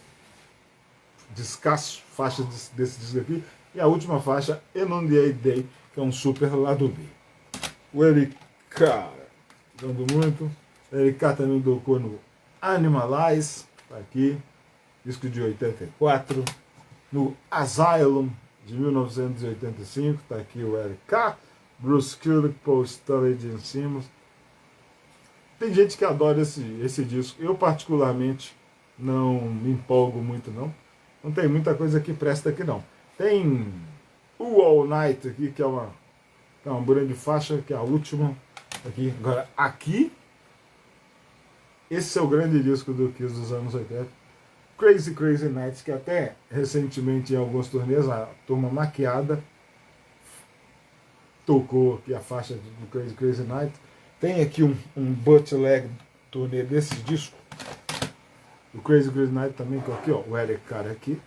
descasso, faixa desse disco aqui, e a última faixa, Inundated Day, que é um super lado B. O Eric Carr, dando muito. O Eric Carr também tocou no Animalize, tá aqui, disco de 84, no Asylum, de 1985, tá aqui o Eric Carr, Bruce Kulick, Paul Stanley, Gene Simmons. Tem gente que adora esse disco, eu particularmente não me empolgo muito não tem muita coisa que presta aqui não. Tem o All Night aqui, que é uma grande faixa, que é a última aqui. Agora aqui, esse é o grande disco do Kiss dos anos 80, Crazy Crazy Nights, que até recentemente em alguns turnês a turma maquiada tocou aqui a faixa do Crazy Crazy Nights. Tem aqui um bootleg turnê desse disco, o Crazy Crazy Night também, que aqui, ó, o Eric Carr aqui,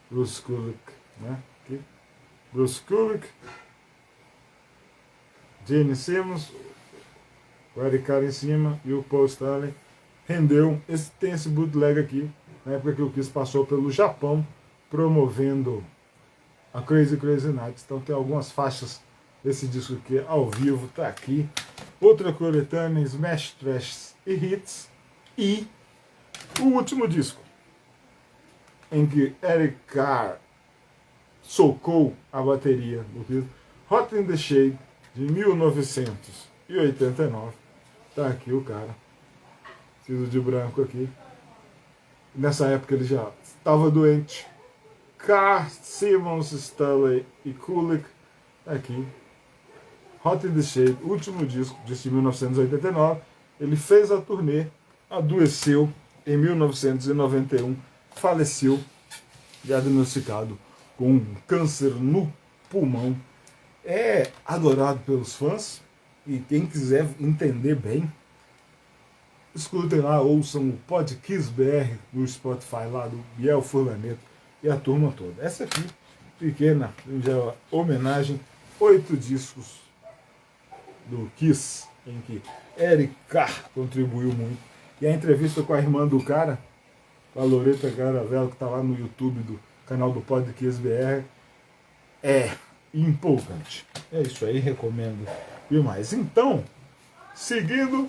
Bruce Kulick, né, aqui, Bruce Kulick, Gene Simmons, o Eric Carr em cima e o Paul Stanley. Rendeu, tem esse bootleg aqui, na época que o Kiss passou pelo Japão, promovendo a Crazy Crazy Nights. Então tem algumas faixas desse disco aqui ao vivo, tá aqui. Outra coletânea, Smash, Trash e Hits. E o último disco, em que Eric Carr socou a bateria do Kiss, Hot in the Shade, de 1989. Tá aqui o cara, vestido de branco aqui. Nessa época ele já estava doente. Carr, Simmons, Stanley e Kulick. Tá aqui. Hot in the Shade, último disco de 1989. Ele fez a turnê, adoeceu em 1991, faleceu, diagnosticado com um câncer no pulmão. É adorado pelos fãs, e quem quiser entender bem, escutem lá, ouçam o Pod Kiss BR no Spotify lá do Biel Furlaneto e a turma toda. Essa aqui, pequena homenagem, 8 discos do Kiss, em que Eric Carr contribuiu muito. E a entrevista com a irmã do cara, a Loreta Garavello, que está lá no YouTube do canal do Pod Kiss BR, é empolgante. É isso aí, recomendo demais. Então, seguindo,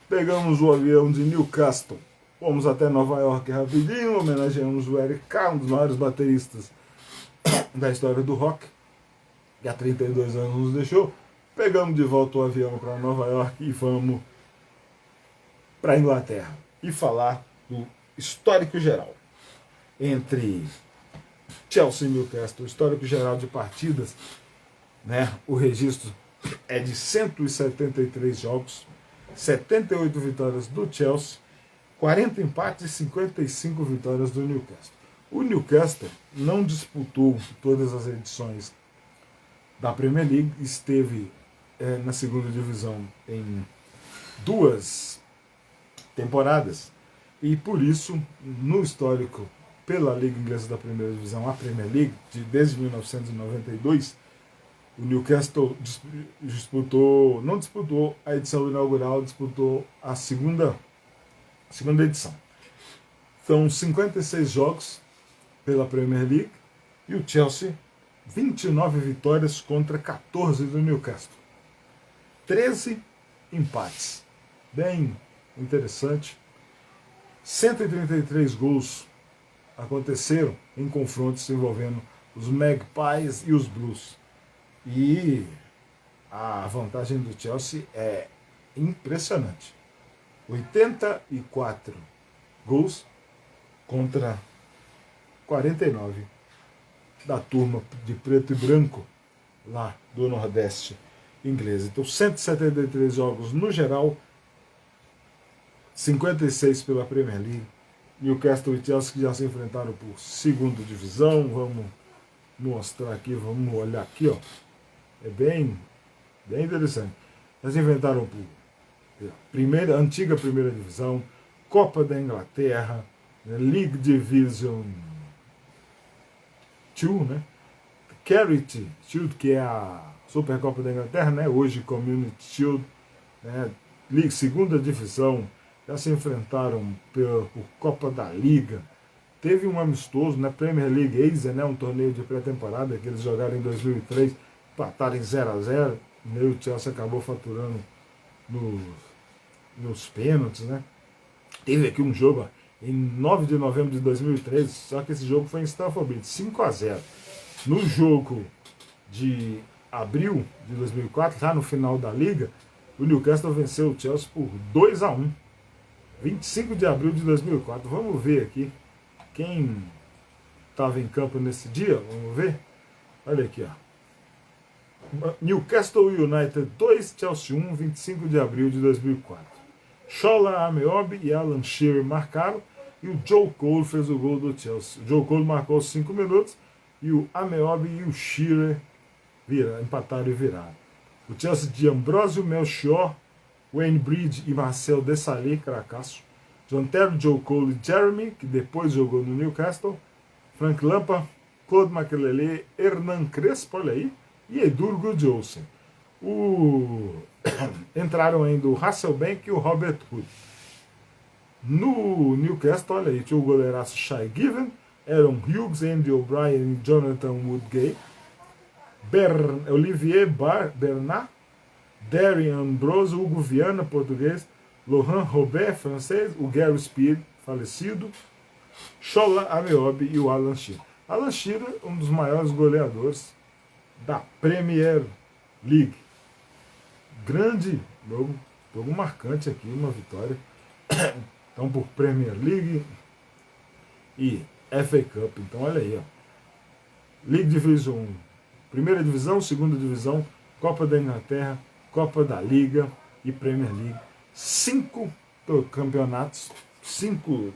pegamos o avião de Newcastle, fomos até Nova York rapidinho, homenageamos o Eric Carr, um dos maiores bateristas da história do rock, que há 32 anos nos deixou. Pegamos de volta o avião para Nova York e vamos para a Inglaterra e falar do histórico geral entre Chelsea e Newcastle, o histórico geral de partidas, né? O registro é de 173 jogos, 78 vitórias do Chelsea, 40 empates e 55 vitórias do Newcastle. O Newcastle não disputou todas as edições da Premier League, esteve na segunda divisão em 2 temporadas, e por isso, no histórico pela Liga Inglesa da Primeira Divisão, a Premier League, desde 1992, o Newcastle não disputou a edição inaugural, disputou a segunda edição. São 56 jogos pela Premier League, e o Chelsea, 29 vitórias contra 14 do Newcastle. 13 empates. Bem interessante. 133 gols aconteceram em confrontos envolvendo os Magpies e os Blues. E a vantagem do Chelsea é impressionante. 84 gols contra 49 da turma de preto e branco lá do Nordeste inglês. Então, 173 jogos no geral, 56 pela Premier League. Newcastle e Chelsea que já se enfrentaram por segunda divisão. Vamos mostrar aqui, vamos olhar aqui, ó. É bem interessante. Já se enfrentaram por antiga primeira divisão, Copa da Inglaterra, League Division 2, né? Charity Shield, que é a Supercopa da Inglaterra, né? Hoje Community Shield, né? League, segunda divisão, já se enfrentaram por Copa da Liga. Teve um amistoso na Premier League Asia, né? Um torneio de pré-temporada que eles jogaram em 2003, empataram em 0-0, e o Chelsea acabou faturando nos pênaltis, né? Teve aqui um jogo, ó, em 9 de novembro de 2013, só que esse jogo foi em Stamford Bridge, 5-0. No jogo de abril de 2004, já no final da liga, o Newcastle venceu o Chelsea por 2-1. 25 de abril de 2004. Vamos ver aqui quem estava em campo nesse dia. Vamos ver. Olha aqui, ó. Newcastle United 2, Chelsea 1, 25 de abril de 2004. Shola Ameobi e Alan Shearer marcaram e o Joe Cole fez o gol do Chelsea. O Joe Cole marcou aos 5 minutos e o Ameobi e o Shearer empataram e viraram. O Chelsea de Ambrosio Melchior, Wayne Bridge e Marcel Desailly, cracaço. John Terry, Joe Cole e Jeremy, que depois jogou no Newcastle. Frank Lampard, Claude Makelele, Hernan Crespo, olha aí, e Edur Gudjohnsen. Entraram ainda o Hasselbank e o Robert Hood. No Newcastle, olha aí, tinha o goleiraço Shy Given, Aaron Hughes, Andy O'Brien e Jonathan Woodgate. Olivier Bernard, Darren Ambrose, Hugo Viana, português, Laurent Robert, francês, o Gary Speed, falecido, Shola Ameobi e o Alan Shearer. Alan Shearer, um dos maiores goleadores da Premier League. Grande jogo marcante aqui, uma vitória. Então, por Premier League e FA Cup. Então, olha aí, ó. League Division 1, primeira divisão, segunda divisão, Copa da Inglaterra, Copa da Liga e Premier League. 5 campeonatos, 5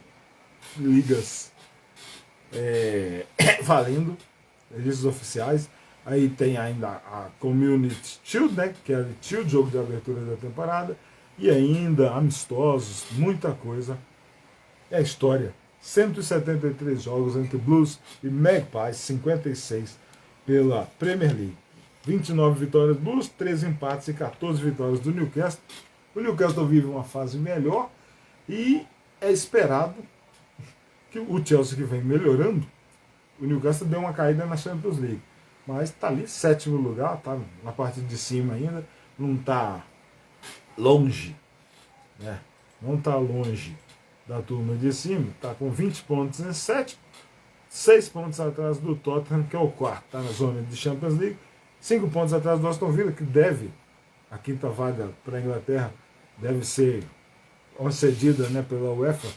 ligas valendo, registros oficiais. Aí tem ainda a Community Shield, né, que é o jogo de abertura da temporada. E ainda amistosos, muita coisa. É a história. 173 jogos entre Blues e Magpies, 56 pela Premier League. 29 vitórias do Blues, 13 empates e 14 vitórias do Newcastle. O Newcastle vive uma fase melhor e é esperado que o Chelsea, que vem melhorando, o Newcastle deu uma caída na Champions League. Mas está ali, 7º lugar, está na parte de cima ainda, não está longe, né? Não está longe da turma de cima, está com 20 pontos em 7º, 6 pontos atrás do Tottenham, que é o quarto, está na zona de Champions League, 5 pontos atrás do Aston Villa, que deve, a 5ª vaga para a Inglaterra, deve ser concedida, né, pela UEFA.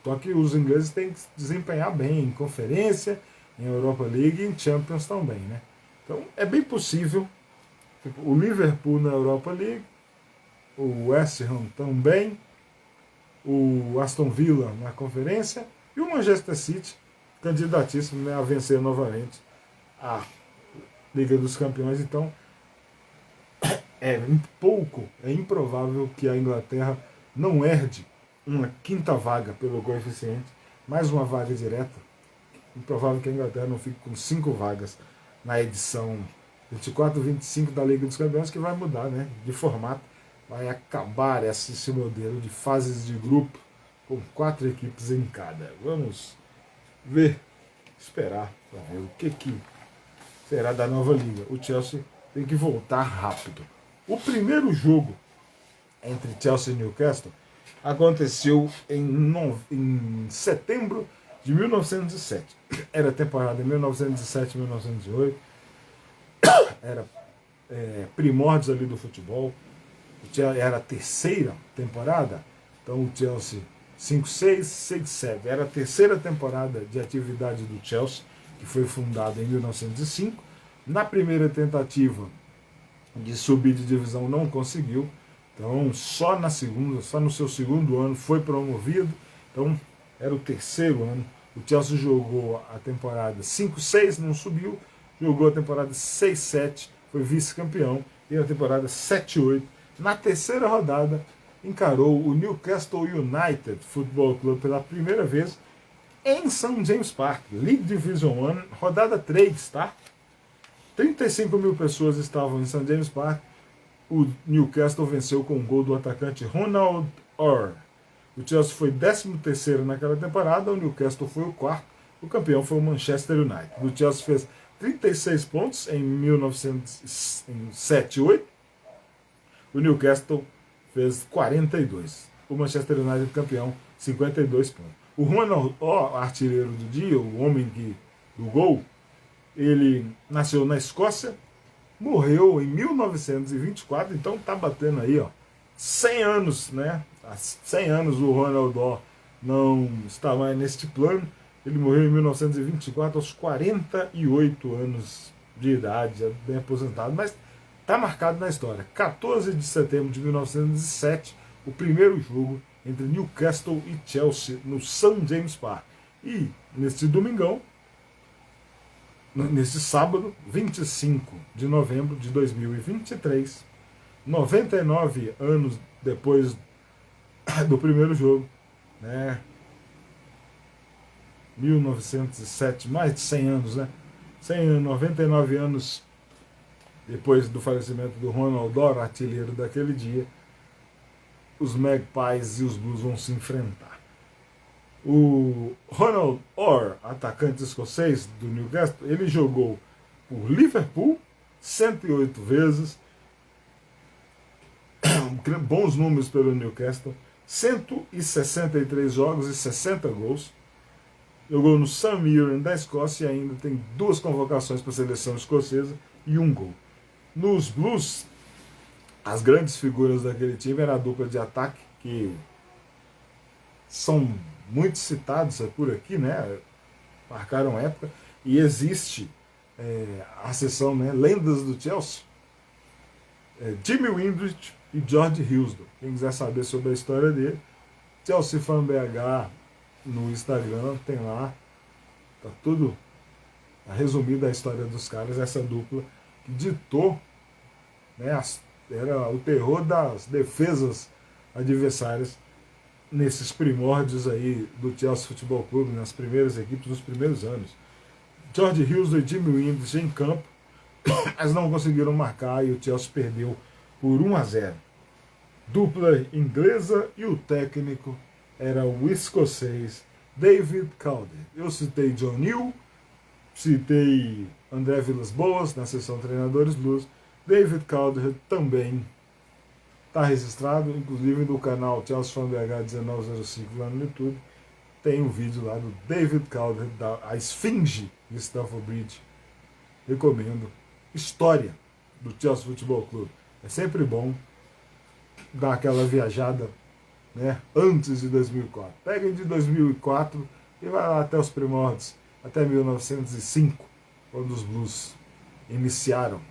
Só que os ingleses têm que se desempenhar bem em conferência, em Europa League e em Champions também, né? Então é bem possível, tipo, o Liverpool na Europa League, o West Ham também, o Aston Villa na conferência e o Manchester City candidatíssimo, né, a vencer novamente a Liga dos Campeões. Então é improvável que a Inglaterra não herde uma 5ª vaga pelo coeficiente, mais uma vaga direta. Improvável que a Inglaterra não fique com 5 vagas na edição 24-25 da Liga dos Campeões, que vai mudar, né, de formato. Vai acabar esse modelo de fases de grupo com 4 equipes em cada. Vamos ver, esperar para ver o que será da nova liga. O Chelsea tem que voltar rápido. O primeiro jogo entre Chelsea e Newcastle aconteceu em setembro de 1907. Era a temporada 1907-1908. Era primórdios ali do futebol. Era a 3ª temporada. Então o Chelsea 5-6, 6-7. Era a 3ª temporada de atividade do Chelsea, que foi fundada em 1905. Na primeira tentativa de subir de divisão não conseguiu. Então, só no seu segundo ano foi promovido. Então, era o terceiro ano. O Chelsea jogou a temporada 5-6, não subiu. Jogou a temporada 6-7, foi vice-campeão. E na temporada 7-8, na terceira rodada, encarou o Newcastle United Football Club pela primeira vez em St. James Park, League Division 1, rodada 3, tá? 35 mil pessoas estavam em St. James Park. O Newcastle venceu com um gol do atacante Ronald Orr. O Chelsea foi 13º naquela temporada, o Newcastle foi o quarto, o campeão foi o Manchester United. O Chelsea fez 36 pontos em 1907-8, o Newcastle fez 42. O Manchester United campeão, 52 pontos. O Ronald Orr, artilheiro do dia, o homem do gol, ele nasceu na Escócia, morreu em 1924, então está batendo aí, ó, 100 anos, né? Há 100 anos o Ronald Orr não está mais neste plano. Ele morreu em 1924, aos 48 anos de idade, já bem aposentado, mas está marcado na história. 14 de setembro de 1907, o primeiro jogo entre Newcastle e Chelsea no St. James Park. E neste domingão, nesse sábado, 25 de novembro de 2023, 99 anos depois do primeiro jogo, né? 1907, mais de 100 anos, né? 99 anos depois do falecimento do Ronald Orr, artilheiro daquele dia, os Magpies e os Blues vão se enfrentar. O Ronald Orr, atacante escocês do Newcastle, ele jogou por Liverpool 108 vezes, bons números pelo Newcastle, 163 jogos e 60 gols. Jogou no St. Mirren da Escócia e ainda tem 2 convocações para a seleção escocesa e 1 gol. Nos Blues, as grandes figuras daquele time eram a dupla de ataque, que são muito citados por aqui, né? Marcaram época, e existe a seção, né, Lendas do Chelsea, Jimmy Windridge e George Hillsdon. Quem quiser saber sobre a história dele, Chelsea Fan BH no Instagram, tem lá, tá tudo resumido a história dos caras, essa dupla que ditou, né, era o terror das defesas adversárias nesses primórdios aí do Chelsea Futebol Clube, nas primeiras equipes dos primeiros anos. George Hillsdon e Jimmy Windridge em campo, mas não conseguiram marcar e o Chelsea perdeu por 1-0. Dupla inglesa e o técnico era o escocês David Calder. Eu citei John New, citei André Villas-Boas na seção Treinadores Blues. David Calder também está registrado, inclusive no canal Chelsea Fan BH 1905 lá no YouTube. Tem um vídeo lá do David Calder, a Esfinge de Stamford Bridge. Recomendo. História do Chelsea Futebol Clube. É sempre bom dar aquela viajada, né, antes de 2004. Peguem de 2004 e vai lá até os primórdios, até 1905, quando os Blues iniciaram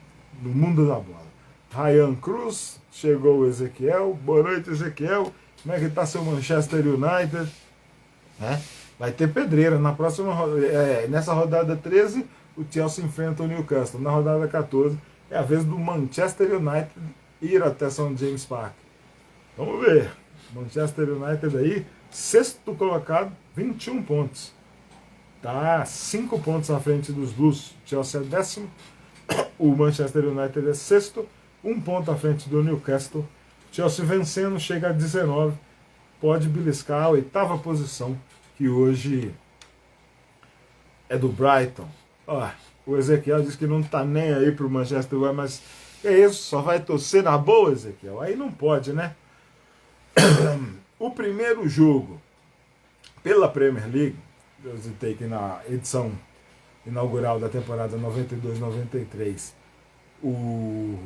no mundo da bola. Ryan Cruz, chegou o Ezequiel. Boa noite, Ezequiel. Como é que está seu Manchester United? Vai ter pedreira na próxima nessa rodada 13, o Chelsea enfrenta o Newcastle. Na rodada 14 é a vez do Manchester United ir até St. James Park. Vamos ver. Manchester United aí, 6º colocado, 21 pontos. Tá 5 pontos à frente dos Blues. Chelsea é 10º. O Manchester United é 6º. 1 ponto à frente do Newcastle. Chelsea vencendo, chega a 19. Pode beliscar a 8ª posição, que hoje é do Brighton. Ó, o Ezequiel diz que não tá nem aí pro Manchester United, mas é isso, só vai torcer na boa, Ezequiel? Aí não pode, né? O primeiro jogo pela Premier League, eu citei que na edição inaugural da temporada 92-93 o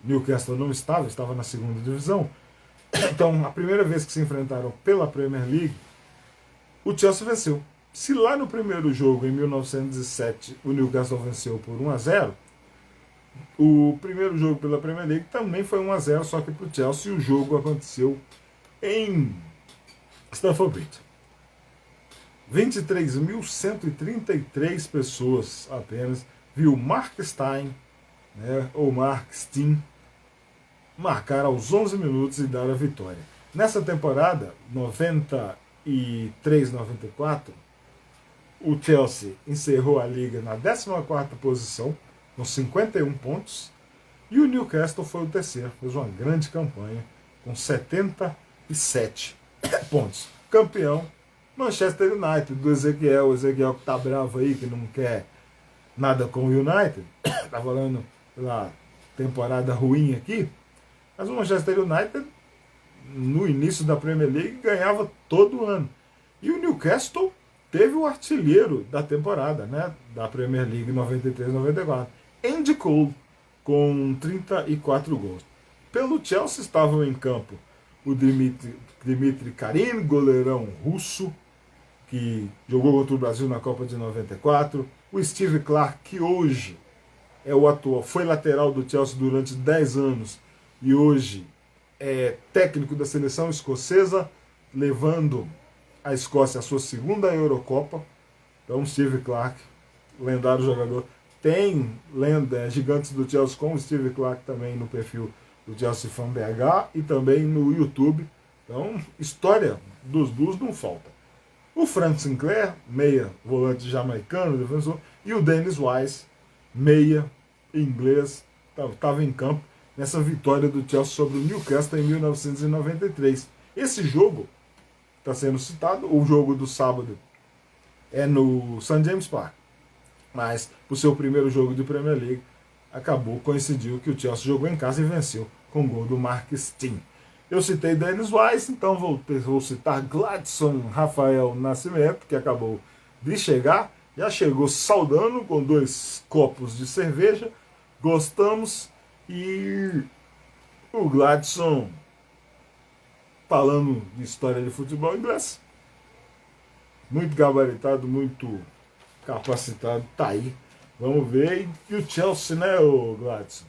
Newcastle não estava na 2ª divisão. Então, a primeira vez que se enfrentaram pela Premier League, o Chelsea venceu. Se lá no primeiro jogo, em 1907, o Newcastle venceu por 1-0, O primeiro jogo pela Premier League também foi 1-0, só que para o Chelsea o jogo aconteceu em Stamford Bridge. 23.133 pessoas apenas viu Mark Stein, né, ou Mark Stein, marcar aos 11 minutos e dar a vitória. Nessa temporada, 93-94, o Chelsea encerrou a liga na 14ª posição, com 51 pontos, e o Newcastle foi o terceiro, fez uma grande campanha, com 77 pontos. Campeão, Manchester United, do Ezequiel. O Ezequiel que tá bravo aí, que não quer nada com o United, tá falando pela temporada ruim aqui, mas o Manchester United, no início da Premier League, ganhava todo ano. E o Newcastle teve o artilheiro da temporada, né, da Premier League 93-94, Andy Cole, com 34 gols. Pelo Chelsea estavam em campo o Dmitry Karin, goleirão russo, que jogou contra o Brasil na Copa de 94, o Steve Clarke, que hoje é o atual, foi lateral do Chelsea durante 10 anos e hoje é técnico da seleção escocesa, levando a Escócia à sua segunda Eurocopa. Então, Steve Clarke, lendário jogador. Tem gigantes do Chelsea com o Steve Clarke também no perfil do Chelsea Fan BH e também no YouTube. Então, história dos Blues não falta. O Frank Sinclair, meia, volante jamaicano, defensor, e o Dennis Wise, meia, inglês, estava em campo nessa vitória do Chelsea sobre o Newcastle em 1993. Esse jogo está sendo citado, o jogo do sábado é no St. James Park, mas o seu primeiro jogo de Premier League coincidiu que o Chelsea jogou em casa e venceu com o gol do Mark Stein. Eu citei Dennis Wise, então vou citar Gladson Rafael Nascimento, que acabou de chegar, já chegou saudando com 2 copos de cerveja, gostamos, e o Gladson, falando de história de futebol inglês, muito gabaritado, muito capacitado, tá aí. Vamos ver, e o Chelsea, né, o Gladson,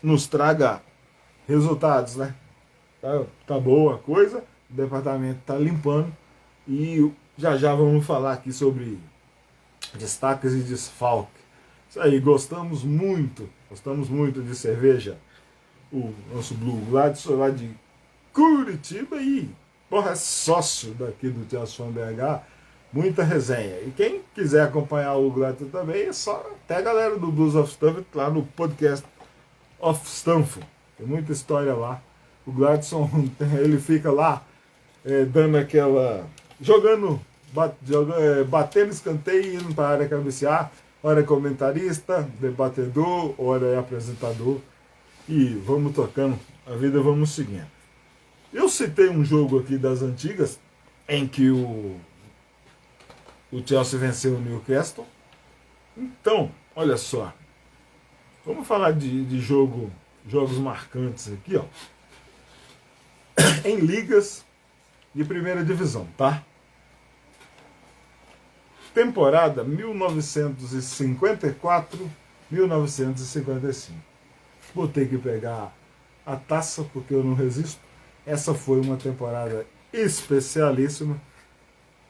nos traga resultados, né? Tá boa a coisa, o departamento tá limpando e já vamos falar aqui sobre destaques e desfalque. Isso aí, gostamos muito de cerveja. O nosso Blue Gladson lá de Curitiba e, porra, é sócio daqui do Chelsea Fan BH, muita resenha. E quem quiser acompanhar o Gladson também, é só até a galera do Blues of Stamford lá no podcast of Stamford. Tem muita história lá. O Gladson, ele fica lá dando aquela... batendo escanteio e indo para a área cabecear. Hora é comentarista, debatedor, hora é apresentador. E vamos tocando a vida, vamos seguindo. Eu citei um jogo aqui das antigas em que o Chelsea venceu o Newcastle. Então, olha só. Vamos falar de jogos marcantes aqui, ó. Em ligas de primeira divisão, tá? Temporada 1954-1955. Vou ter que pegar a taça porque eu não resisto. Essa foi uma temporada especialíssima.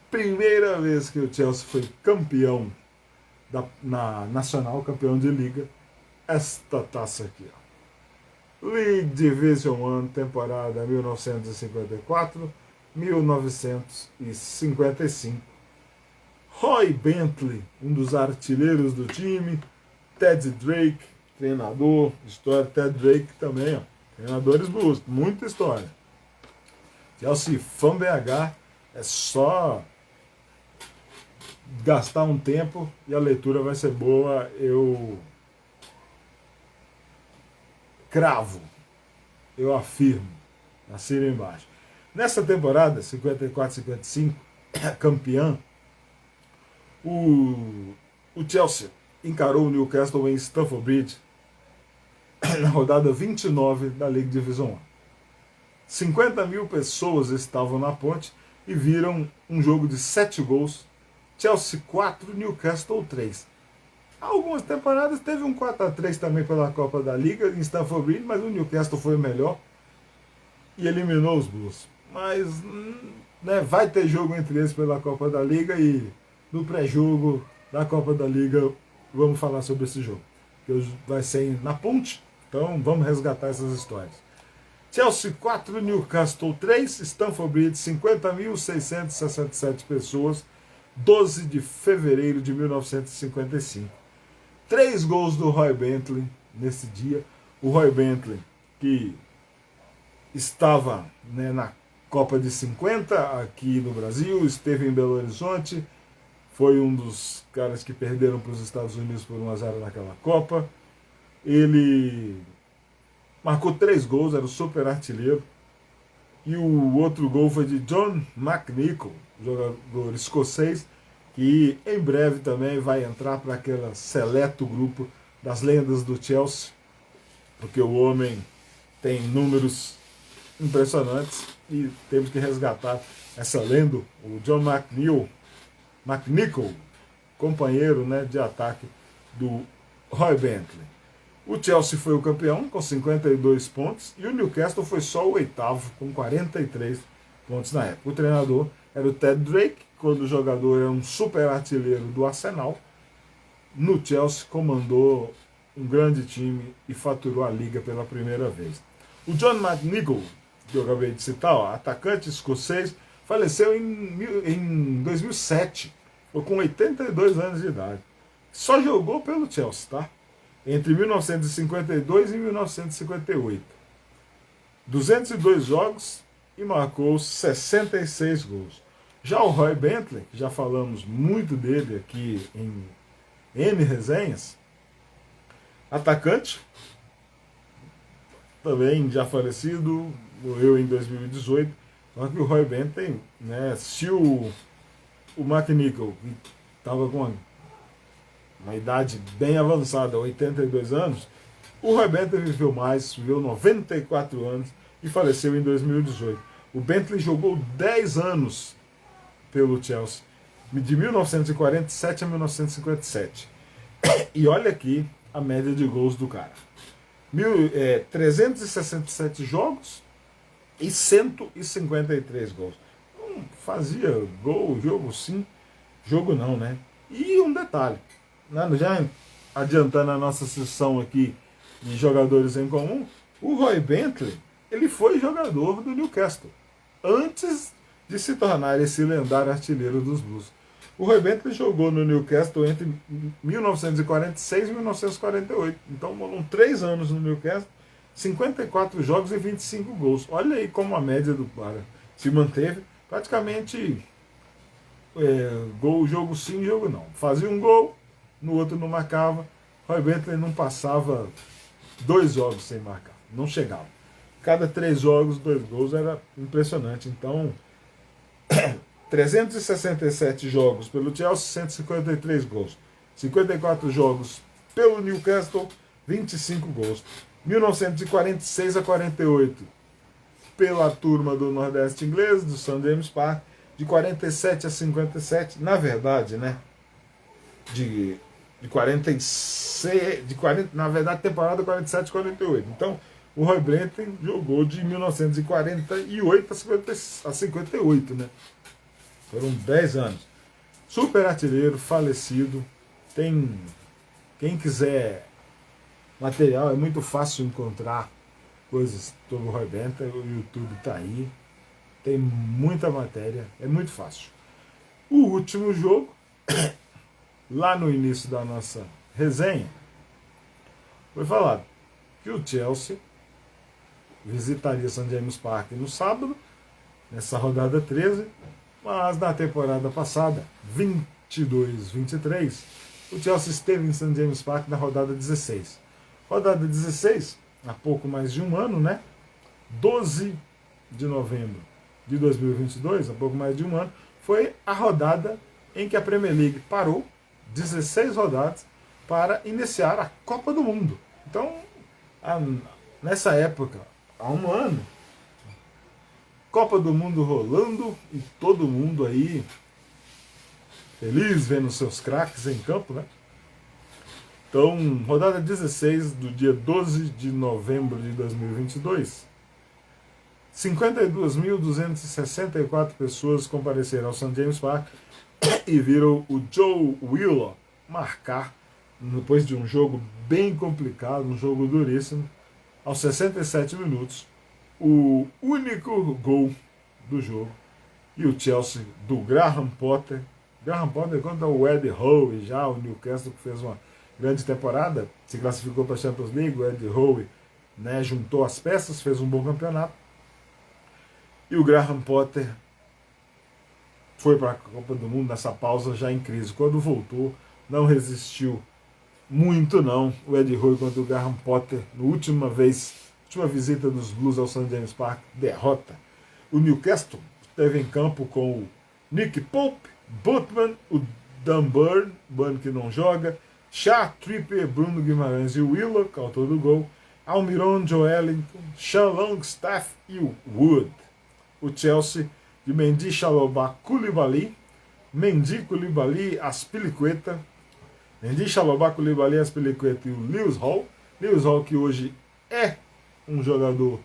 Primeira vez que o Chelsea foi campeão na Nacional, campeão de liga. Esta taça aqui, ó. League Division 1, temporada 1954-1955. Roy Bentley, um dos artilheiros do time. Ted Drake, treinador. História Ted Drake também, ó. Treinadores Blues, muita história. Chelsea Fan BH, é só gastar um tempo e a leitura vai ser boa. Eu cravo, eu afirmo, assino embaixo. Nessa temporada, 54-55, campeão, o Chelsea encarou o Newcastle em Stamford Bridge na rodada 29 da League Division 1. 50 mil pessoas estavam na ponte e viram um jogo de 7 gols, Chelsea 4, Newcastle 3. Há algumas temporadas teve um 4-3 também pela Copa da Liga em Stamford Bridge, mas o Newcastle foi melhor e eliminou os Blues. Mas né, vai ter jogo entre eles pela Copa da Liga e no pré-jogo da Copa da Liga vamos falar sobre esse jogo. Que vai ser na Ponte, então vamos resgatar essas histórias. Chelsea 4, Newcastle 3, Stamford Bridge 50.667 pessoas, 12 de fevereiro de 1955. 3 gols do Roy Bentley nesse dia. O Roy Bentley, que estava né, na Copa de 50 aqui no Brasil, esteve em Belo Horizonte, foi um dos caras que perderam para os Estados Unidos por 1-0 naquela Copa. Ele marcou 3 gols, era o super artilheiro. E o outro gol foi de John McNichol, jogador escocês, que em breve também vai entrar para aquele seleto grupo das lendas do Chelsea, porque o homem tem números impressionantes e temos que resgatar essa lenda, o John McNichol, companheiro né, de ataque do Roy Bentley. O Chelsea foi o campeão com 52 pontos e o Newcastle foi só o 8º com 43 pontos na época. O treinador era o Ted Drake, quando o jogador era um super artilheiro do Arsenal. No Chelsea comandou um grande time e faturou a liga pela primeira vez. O John McNichol, que eu acabei de citar, ó, atacante escocês, faleceu em 2007, com 82 anos de idade. Só jogou pelo Chelsea, tá? Entre 1952 e 1958. 202 jogos e marcou 66 gols. Já o Roy Bentley, que já falamos muito dele aqui em N resenhas, atacante, também já falecido, morreu em 2018. Só que o Roy Bentley, né, se o McNichol estava com uma idade bem avançada, 82 anos, o Roy Bentley viveu mais, viveu 94 anos e faleceu em 2018. O Bentley jogou 10 anos pelo Chelsea, de 1947 a 1957. E olha aqui a média de gols do cara. 367 jogos e 153 gols. Não fazia gol, jogo sim, jogo não, né? E um detalhe, já adiantando a nossa sessão aqui de jogadores em comum, o Roy Bentley, ele foi jogador do Newcastle, antes de se tornar esse lendário artilheiro dos Blues. O Roy Bentley jogou no Newcastle entre 1946 e 1948, então foram 3 anos no Newcastle, 54 jogos e 25 gols. Olha aí como a média do cara se manteve, praticamente gol, jogo sim, jogo não. Fazia um gol, no outro não marcava. Roy Bentley não passava 2 jogos sem marcar, não chegava. Cada 3 jogos, 2 gols, era impressionante. Então, 367 jogos pelo Chelsea, 153 gols. 54 jogos pelo Newcastle, 25 gols. 1946 a 48 pela turma do Nordeste inglês, do St. James Park. De 47 a 57, na verdade, né? De 46, na verdade, temporada 47 e 48. Então, o Roy Bentley jogou de 1948 a 58, né? Foram 10 anos. Super artilheiro, falecido. Quem quiser material, é muito fácil encontrar coisas sobre o Roy Bentley. O YouTube tá aí. Tem muita matéria, é muito fácil. O último jogo, lá no início da nossa resenha, foi falado que o Chelsea visitaria St. James Park no sábado, nessa rodada 13, mas na temporada passada, 22-23, o Chelsea esteve em St. James Park na rodada 16. Rodada 16, há pouco mais de um ano, né? 12 de novembro de 2022, há pouco mais de um ano, foi a rodada em que a Premier League parou, 16 rodadas, para iniciar a Copa do Mundo. Então, nessa época, há um ano, Copa do Mundo rolando e todo mundo aí feliz vendo seus craques em campo, né? Então, rodada 16 do dia 12 de novembro de 2022. 52.264 pessoas compareceram ao St. James Park e viram o Joe Wheeler marcar, depois de um jogo bem complicado, um jogo duríssimo, aos 67 minutos, o único gol do jogo. E o Chelsea do Graham Potter contra o Ed Howe, já o Newcastle, que fez uma grande temporada, se classificou para a Champions League. O Ed Howe, né, juntou as peças, fez um bom campeonato. E o Graham Potter foi para a Copa do Mundo nessa pausa já em crise. Quando voltou, não resistiu muito não. O Ed Howe contra o Graham Potter, na última visita dos Blues ao St. James Park, derrota. O Newcastle esteve em campo com o Nick Pope, Butman, o Dunburn, que não joga, Shah, Trippier, Bruno Guimarães e o Willock, autor do gol, Almiron, Joelinton, Sean Longstaff e o Wood. O Chelsea de Mendy, Chalobah, Koulibaly, Azpilicueta, Mendy, Chalobah, Koulibaly, Azpilicueta e o Lewis Hall. Lewis Hall, que hoje é um jogador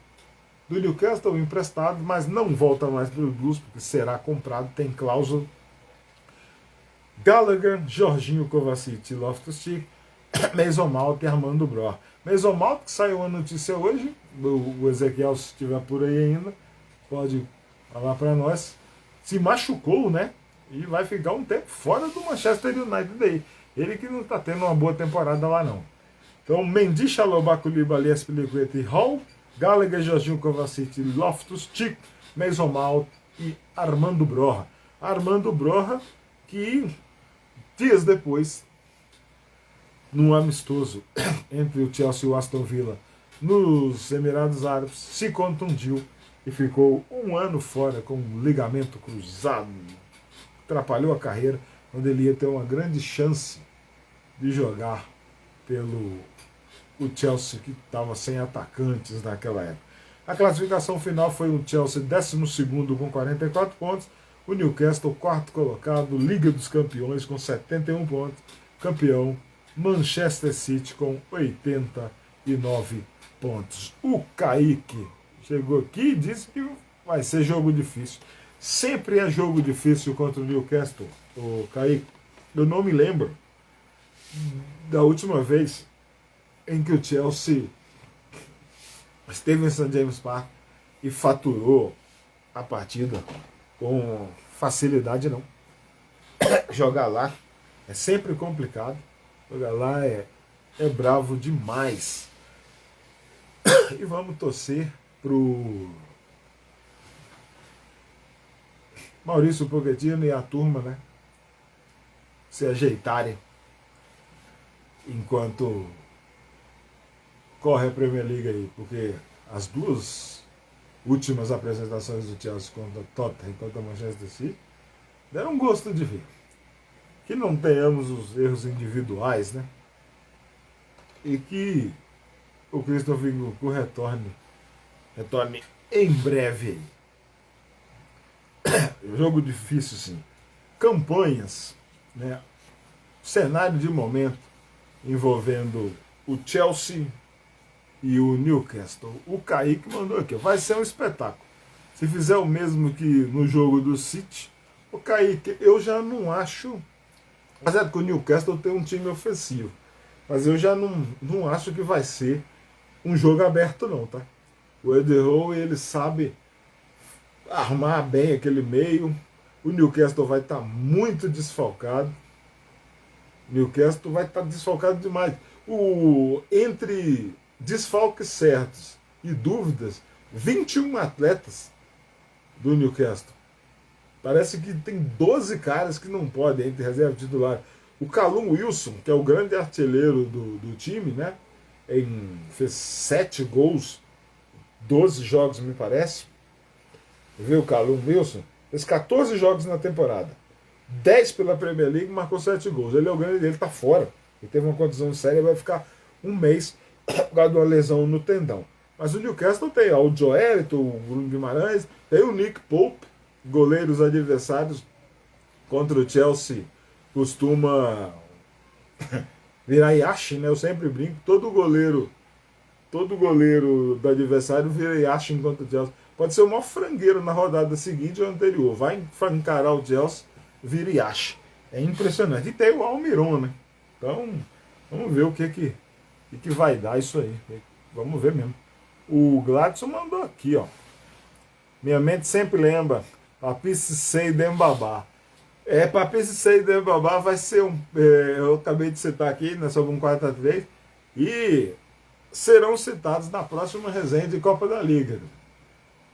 do Newcastle emprestado, mas não volta mais para o Blues, porque será comprado, tem cláusula. Gallagher, Jorginho, Kovacic, Loftus-Cheek, Mason Mount e Armando Broja. Mason Mount, que saiu uma notícia hoje, o Ezequiel, se estiver por aí ainda, pode falar para nós, se machucou, né? E vai ficar um tempo fora do Manchester United aí. Ele que não está tendo uma boa temporada lá não. Então, Mendy, Chalobah, Koulibaly, Azpilicueta e Hall, Gallagher, Jorginho, Kovacic, Loftus-Cheek, Mason Mount e Armando Broja. Armando Broja, que dias depois, num amistoso entre o Chelsea e o Aston Villa nos Emirados Árabes, se contundiu e ficou um ano fora com um ligamento cruzado. Atrapalhou a carreira, onde ele ia ter uma grande chance de jogar pelo o Chelsea, que estava sem atacantes naquela época. A classificação final foi o Chelsea 12º com 44 pontos, o Newcastle quarto colocado, Liga dos Campeões com 71 pontos, campeão Manchester City com 89 pontos. O Kaique chegou aqui e disse que vai ser jogo difícil. Sempre é jogo difícil contra o Newcastle, o Kaique. Eu não me lembro da última vez em que o Chelsea esteve em St. James Park e faturou a partida com facilidade, não. Jogar lá é sempre complicado. Jogar lá é bravo demais. E vamos torcer pro Maurício Pochettino e a turma, né, se ajeitarem enquanto corre a Premier League aí, porque as duas últimas apresentações do Chelsea contra Tottenham e contra Manchester City deram gosto de ver. Que não tenhamos os erros individuais, né? E que o Christopher Nkunku retorne em breve. Jogo difícil, sim. Campanhas, né? Cenário de momento envolvendo o Chelsea e o Newcastle. O Kaique mandou aqui, vai ser um espetáculo. Se fizer o mesmo que no jogo do City, o Kaique, eu já não acho. Apesar que o Newcastle tem um time ofensivo, mas eu já não acho que vai ser um jogo aberto não, tá? O Ed Howe, ele sabe armar bem aquele meio. O Newcastle vai estar muito desfalcado. O Newcastle vai estar desfalcado demais. Entre desfalques certos e dúvidas, 21 atletas do Newcastle. Parece que tem 12 caras que não podem entre reserva e titular. O Callum Wilson, que é o grande artilheiro do time, né? Fez 7 gols, 12 jogos, me parece. Viu o Callum Wilson? Fez 14 jogos na temporada. 10 pela Premier League, marcou 7 gols. Ele é o grande, ele está fora. Ele teve uma contusão séria, vai ficar um mês por causa de uma lesão no tendão. Mas o Newcastle tem o Joelinton, o Bruno Guimarães, tem o Nick Pope, goleiros adversários contra o Chelsea costuma virar Yashin, né? Eu sempre brinco, todo goleiro do adversário vira Yashin contra o Chelsea. Pode ser o maior frangueiro na rodada seguinte ou anterior. Vai encarar o Chelsea, vira Yashin. É impressionante. E tem o Almiron, né? Então, vamos ver o que vai dar isso aí. Vamos ver mesmo. O Gladson mandou aqui, ó. Minha mente sempre lembra. Papice Sei Dembabá. Papice Sei Dembabá vai ser um. Eu acabei de citar aqui, né, sobre um 4x3. E serão citados na próxima resenha de Copa da Liga.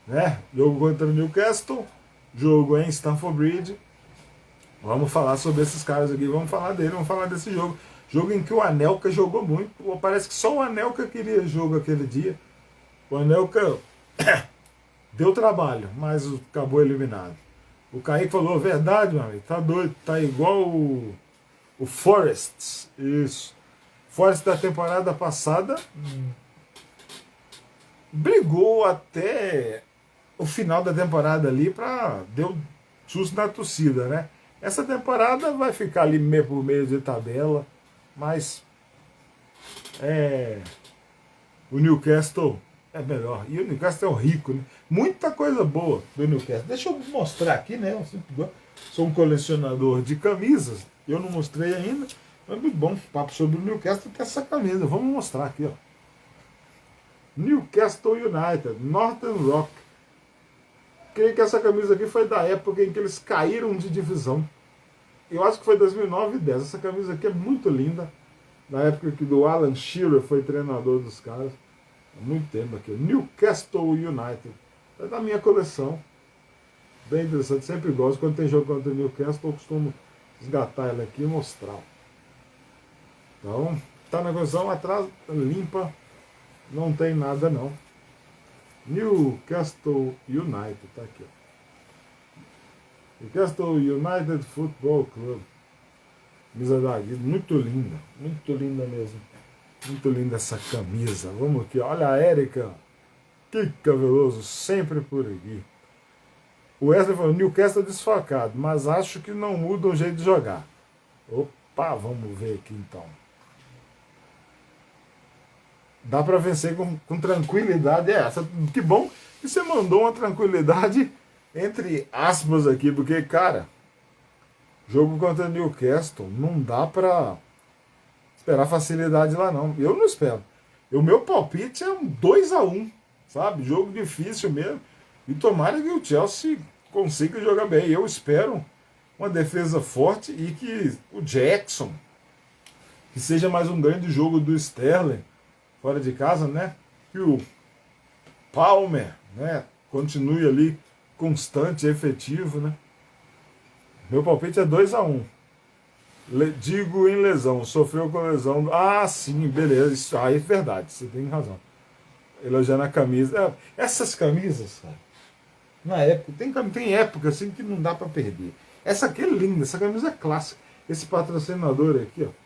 Né? Jogo contra o Newcastle, jogo em Stamford Bridge. Vamos falar sobre esses caras aqui, vamos falar dele, vamos falar desse jogo. Jogo em que o Anelka jogou muito. Parece que só o Anelka queria jogo aquele dia. O Anelka deu trabalho, mas acabou eliminado. O Kaique falou, verdade, meu amigo, tá doido, tá igual o Forrest. Isso. Forrest da temporada passada brigou até o final da temporada ali deu susto na torcida, né? Essa temporada vai ficar ali meio por meio de tabela, mas o Newcastle é melhor. E o Newcastle é rico, né? Muita coisa boa do Newcastle. Deixa eu mostrar aqui, né? Eu sou um colecionador de camisas. Eu não mostrei ainda. Mas muito bom. Papo sobre o Newcastle tem essa camisa. Vamos mostrar aqui, ó. Newcastle United, Northern Rock. Creio que essa camisa aqui foi da época em que eles caíram de divisão. Eu acho que foi 2009 e 10. Essa camisa aqui é muito linda. Na época que o Alan Shearer foi treinador dos caras. Há muito tempo aqui. Newcastle United. É da minha coleção. Bem interessante. Sempre gosto. Quando tem jogo contra o Newcastle, eu costumo resgatar ela aqui e mostrar. Então, tá na coleção. Atrás, limpa. Não tem nada, não. Newcastle United. Tá aqui, ó. Newcastle United Football Club. Camisa da Guido. Muito linda. Muito linda mesmo. Muito linda essa camisa. Vamos aqui. Olha a Érica. Que cabeloso. Sempre por aqui. O Wesley falou, Newcastle desfocado, mas acho que não muda o jeito de jogar. Opa, vamos ver aqui então. Dá para vencer com tranquilidade. Que bom que você mandou uma tranquilidade entre aspas aqui, porque, cara, jogo contra o Newcastle, não dá para esperar facilidade lá não. Eu não espero. O meu palpite é um 2-1, sabe? Jogo difícil mesmo. E tomara que o Chelsea consiga jogar bem. Eu espero uma defesa forte e que o Jackson, que seja mais um grande jogo do Sterling, fora de casa, né? Que o Palmer, né, continue ali constante, efetivo, né? Meu palpite é 2-1. Digo em lesão, sofreu com lesão. Ah, sim, beleza, isso aí é verdade, você tem razão. Elogiando a camisa. Essas camisas, cara, na época, tem época assim que não dá para perder. Essa aqui é linda, essa camisa é clássica. Esse patrocinador aqui, ó.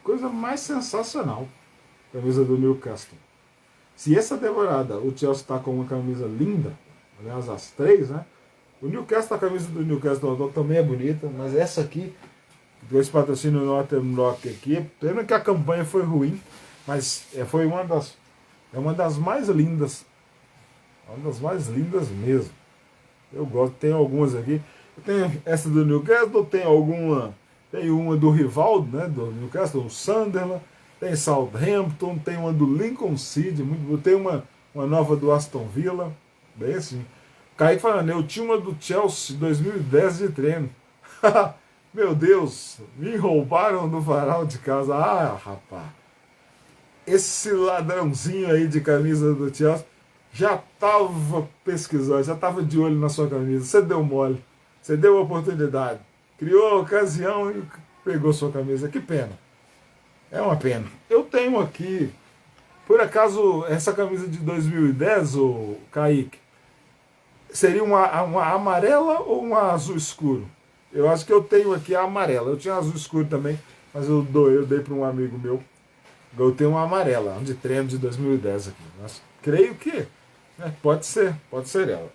Coisa mais sensacional. Camisa do Newcastle. Se essa temporada o Chelsea está com uma camisa linda, aliás, as três, né? O Newcastle, a camisa do Newcastle também é bonita, mas essa aqui, esse patrocínio Northern Rock aqui, pena que a campanha foi ruim, mas foi uma das mais lindas. Uma das mais lindas mesmo. Eu gosto, tem algumas aqui. Eu tenho essa do Newcastle, tem uma do Rivaldo, né, do Newcastle, o Sunderland, tem Southampton, tem uma do Lincoln City, tem uma nova do Aston Villa, bem assim. Kaique falando, eu tinha uma do Chelsea 2010 de treino. Meu Deus, me roubaram do varal de casa. Ah, rapaz, esse ladrãozinho aí de camisa do Chelsea já estava pesquisando, já estava de olho na sua camisa. Você deu mole, você deu a oportunidade, criou a ocasião e pegou sua camisa. Que pena. É uma pena. Eu tenho aqui, por acaso, essa camisa de 2010, o Kaique, seria uma amarela ou uma azul escuro? Eu acho que eu tenho aqui a amarela. Eu tinha azul escuro também, mas eu dei para um amigo meu. Eu tenho uma amarela, de treino de 2010 aqui. Mas creio que pode ser ela.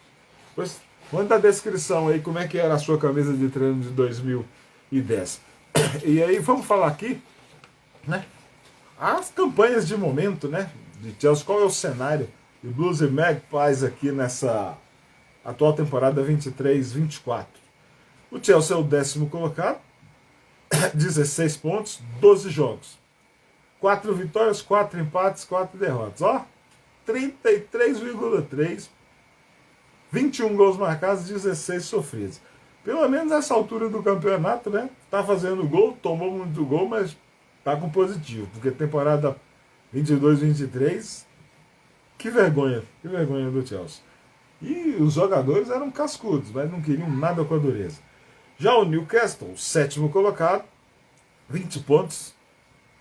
Pois, manda a descrição aí como é que era a sua camisa de treino de 2010. E aí vamos falar aqui, né? As campanhas de momento, né? De Chelsea, qual é o cenário de Blues e Magpies aqui nessa atual temporada 23-24. O Chelsea é o 10º colocado, 16 pontos, 12 jogos. 4 vitórias, 4 empates, 4 derrotas. Ó, 33,3, 21 gols marcados, 16 sofridos. Pelo menos nessa altura do campeonato, né? Tá fazendo gol, tomou muito gol, mas tá com positivo. Porque temporada 22-23, que vergonha do Chelsea. E os jogadores eram cascudos, mas não queriam nada com a dureza. Já o Newcastle, o 7º colocado, 20 pontos,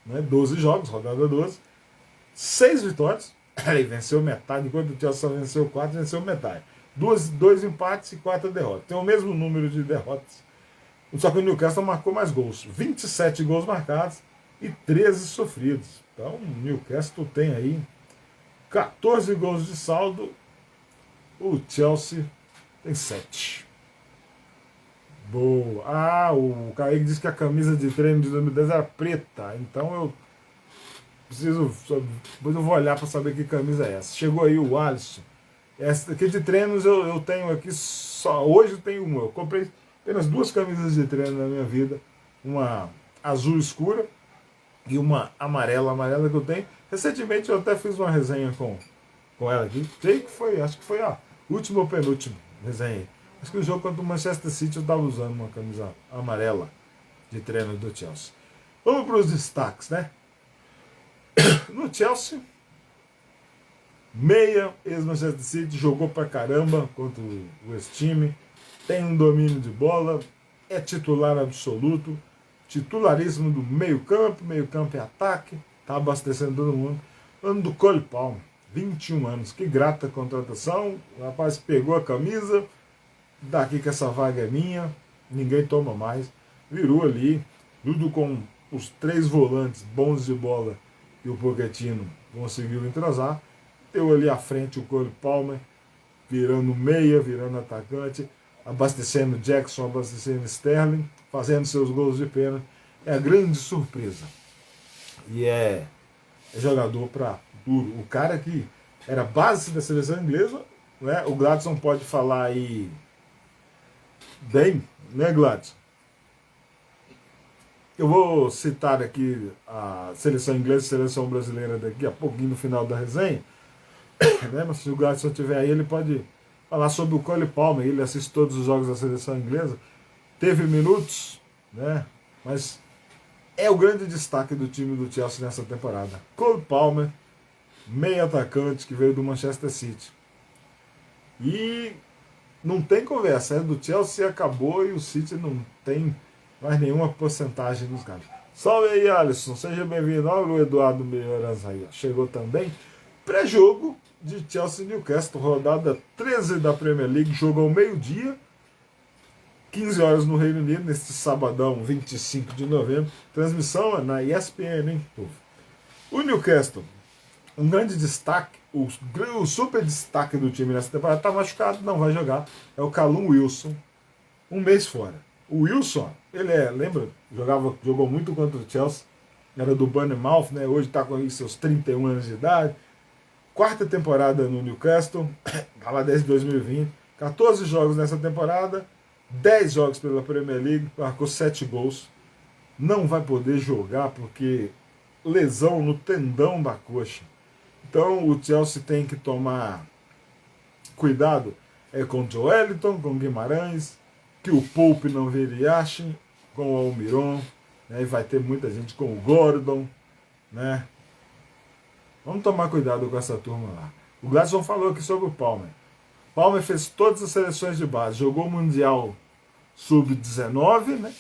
né, 12 jogos, rodada 12, 6 vitórias, ele venceu metade, enquanto o Chelsea só venceu 4, venceu metade. 2 empates e 4 derrotas. Tem o mesmo número de derrotas. Só que o Newcastle marcou mais gols. 27 gols marcados e 13 sofridos. Então o Newcastle tem aí 14 gols de saldo. O Chelsea tem 7. Boa. Ah, o Kaique disse que a camisa de treino de 2010 era preta. Então eu preciso. Depois eu vou olhar para saber que camisa é essa. Chegou aí o Alisson. Essa aqui de treinos eu tenho aqui só. Hoje eu tenho uma. Eu comprei apenas 2 camisas de treino na minha vida. Uma azul escura e uma amarela. A amarela que eu tenho. Recentemente eu até fiz uma resenha com ela aqui. Acho que foi a última ou penúltima resenha. Acho que o jogo contra o Manchester City eu estava usando uma camisa amarela de treino do Chelsea. Vamos para os destaques, né? No Chelsea, meia, ex-Manchester City, jogou pra caramba contra o West Ham, tem um domínio de bola, é titular absoluto, titularíssimo do meio-campo e ataque, tá abastecendo todo mundo. Ano do Cole Palmer, 21 anos, que grata contratação, o rapaz pegou a camisa, daqui que essa vaga é minha, ninguém toma mais, virou ali, tudo com os 3 volantes bons de bola e o Pochettino conseguiu entrosar, deu ali à frente o Cole Palmer, virando meia, virando atacante, abastecendo Jackson, abastecendo Sterling, fazendo seus gols de pênalti. É a grande surpresa. E é jogador para duro. O cara que era base da seleção inglesa, né? O Gladson pode falar aí bem, né, Gladson? Eu vou citar aqui a seleção inglesa e a seleção brasileira daqui a pouquinho no final da resenha, né? Mas se o Gladson estiver aí, ele pode falar sobre o Cole Palmer. Ele assiste todos os jogos da seleção inglesa, teve minutos, né? Mas é o grande destaque do time do Chelsea nessa temporada. Cole Palmer, meio atacante que veio do Manchester City. E não tem conversa, do Chelsea acabou e o City não tem mais nenhuma porcentagem nos caras. Salve aí, Alisson, seja bem-vindo. Olha o Eduardo Melhorança aí, chegou também. Pré-jogo de Chelsea e Newcastle, rodada 13 da Premier League, jogo ao meio-dia, 15 horas no Reino Unido, neste sabadão 25 de novembro. Transmissão é na ESPN, hein, povo? O Newcastle, um grande destaque, o super destaque do time nessa temporada, está machucado, não vai jogar, é o Callum Wilson, um mês fora. O Wilson, ele lembra, jogou muito contra o Chelsea, era do Bournemouth, né? Hoje está com seus 31 anos de idade, 4ª temporada no Newcastle, está lá desde 2020, 14 jogos nessa temporada, 10 jogos pela Premier League, marcou 7 gols, não vai poder jogar porque lesão no tendão da coxa. Então o Chelsea tem que tomar cuidado com o Joelinton, com o Guimarães, que o Pope não viriache, com o Almiron, né, e vai ter muita gente com o Gordon, né? Vamos tomar cuidado com essa turma lá. O Gladson falou aqui sobre o Palmer. Palmer fez todas as seleções de base, jogou o Mundial Sub-19, né?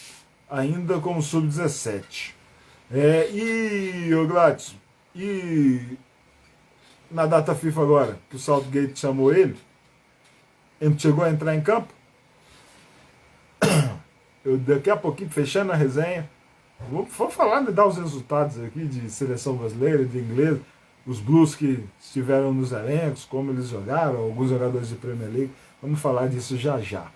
Ainda como Sub-17. E o Gladson, e na data FIFA agora, que o Southgate chamou ele chegou a entrar em campo. Eu daqui a pouquinho, fechando a resenha, vou falar, dar os resultados aqui de seleção brasileira, de inglês, os Blues que estiveram nos elencos, como eles jogaram, alguns jogadores de Premier League. Vamos falar disso já já.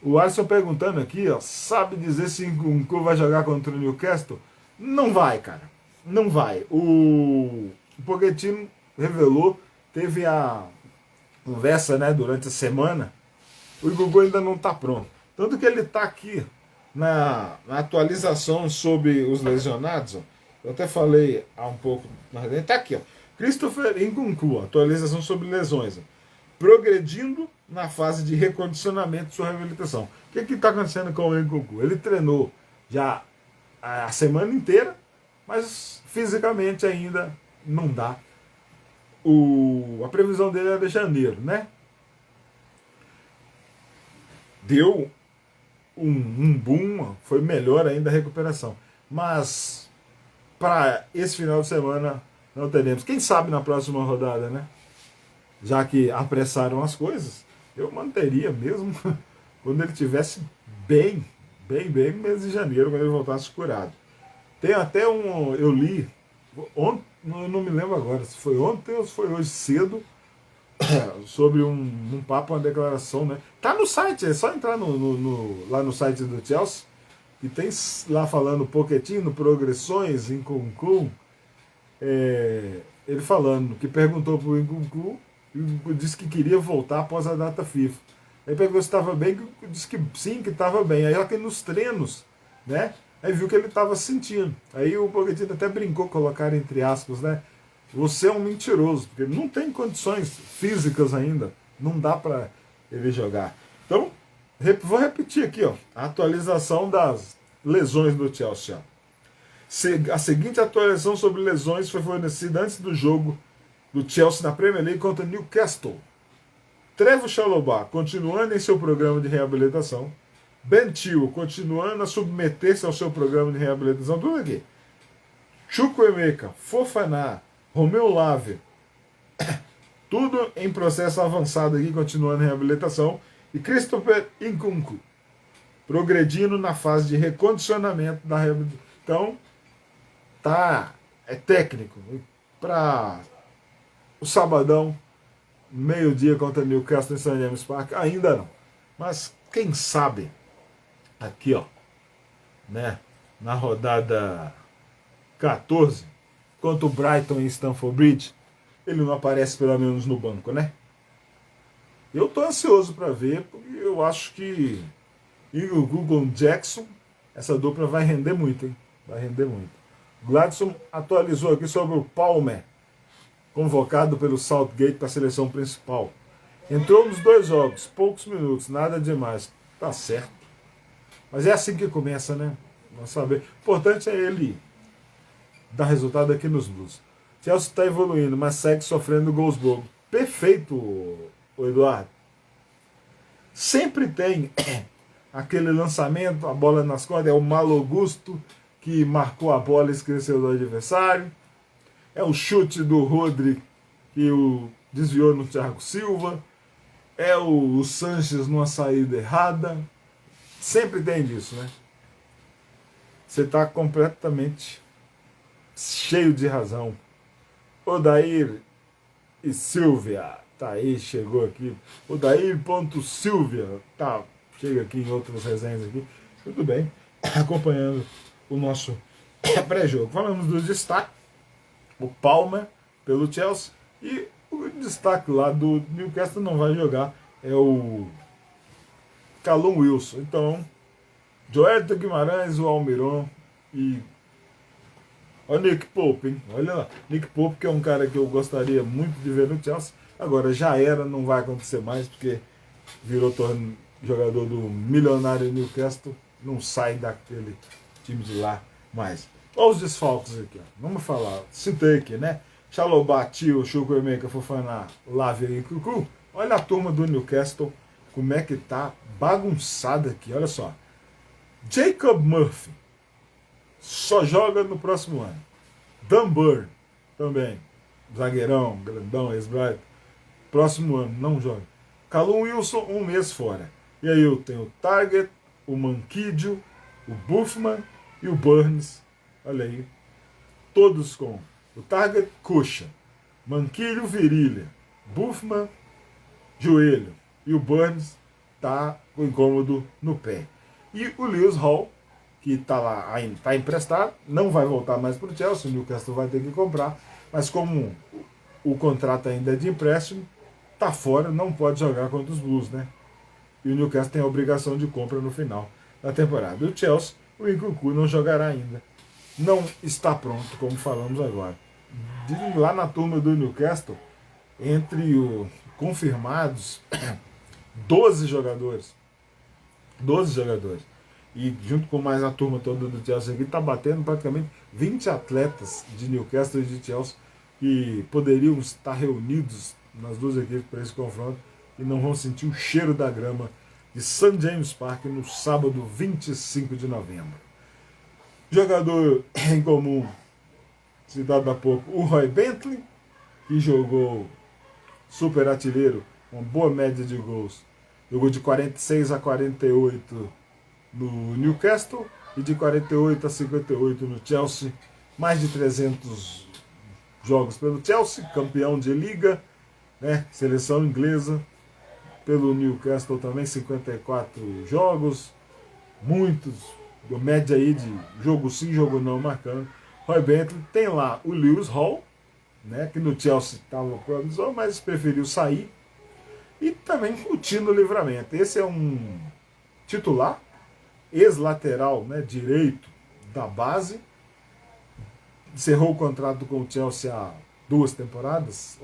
O Alisson perguntando aqui, ó, sabe dizer se Nkunku vai jogar contra o Newcastle? Não vai, cara. Não vai. O Pochettino revelou, teve a conversa, né, durante a semana. O Nkunku ainda não está pronto. Tanto que ele está aqui na atualização sobre os lesionados. Ó. Eu até falei há um pouco. Ele está aqui, ó. Christopher Nkunku, atualização sobre lesões. Ó. Progredindo na fase de recondicionamento de sua reabilitação. O que está acontecendo com o Nkunku? Ele treinou já a semana inteira, mas fisicamente ainda não dá. A previsão dele era de janeiro, né? Deu um boom, foi melhor ainda a recuperação. Mas para esse final de semana não teremos. Quem sabe na próxima rodada, né? Já que apressaram as coisas, eu manteria mesmo quando ele tivesse bem no mês de janeiro, quando ele voltasse curado. Tem até eu li, ontem, eu não me lembro agora, se foi ontem ou se foi hoje cedo, sobre um papo, uma declaração, né? Tá no site, é só entrar lá no site do Chelsea, e tem lá falando Pochettino, progressões, Nkunku, ele falando que perguntou pro Nkunku, disse que queria voltar após a data FIFA. Aí perguntou se estava bem, disse que sim, que estava bem. Aí que nos treinos, né? Aí viu que ele estava sentindo. Aí o Pochettino até brincou, colocar entre aspas, né? Você é um mentiroso, porque ele não tem condições físicas ainda. Não dá para ele jogar. Então, vou repetir aqui, ó, a atualização das lesões do Chelsea. A seguinte atualização sobre lesões foi fornecida antes do jogo do Chelsea na Premier League contra Newcastle. Trevoh Chalobah continuando em seu programa de reabilitação. Ben Chilwell continuando a submeter-se ao seu programa de reabilitação. Tudo aqui. Chukwuemeka, Fofana, Romeu Lavia. Tudo em processo avançado aqui, continuando em reabilitação. E Christopher Nkunku progredindo na fase de recondicionamento da reabilitação. Então, é técnico. Para o sabadão, meio-dia contra Newcastle em St. James Park, ainda não. Mas quem sabe aqui, ó, né, na rodada 14, contra o Brighton em Stamford Bridge, ele não aparece pelo menos no banco, né? Eu tô ansioso para ver, porque eu acho que o Google Jackson, essa dupla vai render muito, hein? Vai render muito. Gladson atualizou aqui sobre o Palmer, convocado pelo Southgate para a seleção principal. Entrou nos 2 jogos, poucos minutos, nada demais. Tá certo. Mas é assim que começa, né? Vamos saber. O importante é ele dar resultado aqui nos Blues. Chelsea está evoluindo, mas segue sofrendo gols bobos. Perfeito, o Eduardo. Sempre tem aquele lançamento, a bola nas costas, é o Malo Augusto que marcou a bola e esqueceu do adversário. É o chute do Rodri que desviou no Thiago Silva. É o Sanches numa saída errada. Sempre tem disso, né? Você está completamente cheio de razão. Odair e Silvia. Tá aí, chegou aqui. Odair.Silvia. Tá, chega aqui em outras resenhas aqui. Tudo bem. Acompanhando o nosso pré-jogo. Falamos do destaque. O Palmer pelo Chelsea. E o destaque lá do Newcastle não vai jogar. É o Callum Wilson. Então, Joelito Guimarães, o Almiron e o Nick Pope, hein? Olha lá. Nick Pope, que é um cara que eu gostaria muito de ver no Chelsea. Agora já era, não vai acontecer mais, porque virou jogador do milionário Newcastle. Não sai daquele time de lá mais. Olha os desfalques aqui, ó. Vamos falar. Citei aqui, né? Chalobah, Tio, Chukwuemeka, Fofana, Lavia e Nkunku. Olha a turma do Newcastle, como é que tá bagunçada aqui. Olha só. Jacob Murphy só joga no próximo ano. Dan Burn também. Zagueirão, grandão, ex-Brighton. Próximo ano, não joga. Callum Wilson, 1 mês fora. E aí eu tenho o Target, o Manquídio, o Buffman e o Burns. Olha aí. Todos com o Target, coxa. Manquídio, virilha. Buffman, joelho. E o Burns, está com incômodo no pé. E o Lewis Hall, que está lá, está emprestado, não vai voltar mais para o Chelsea, o Newcastle vai ter que comprar, mas como o contrato ainda é de empréstimo, está fora, não pode jogar contra os Blues, né? E o Newcastle tem a obrigação de compra no final da temporada. O Chelsea, o Nkunku não jogará ainda. Não está pronto, como falamos agora. Lá na turma do Newcastle, entre os confirmados, 12 jogadores. 12 jogadores. E junto com mais a turma toda do Chelsea aqui, está batendo praticamente 20 atletas de Newcastle e de Chelsea que poderiam estar reunidos nas duas equipes para esse confronto e não vão sentir o cheiro da grama de St. James Park no sábado 25 de novembro. Jogador em comum, citado há pouco, o Roy Bentley, que jogou super artilheiro, uma boa média de gols. Jogou de 46 a 48 no Newcastle e de 48 a 58 no Chelsea. Mais de 300 jogos pelo Chelsea, campeão de liga, né? Seleção inglesa. Pelo Newcastle também 54 jogos, muitos, média aí de jogo sim, jogo não marcando. Roy Bentley tem lá o Lewis Hall, né, que no Chelsea estava provisor, mas preferiu sair. E também o Tino Livramento. Esse é um titular, ex-lateral, né, direito da base. Encerrou o contrato com o Chelsea há 2 temporadas,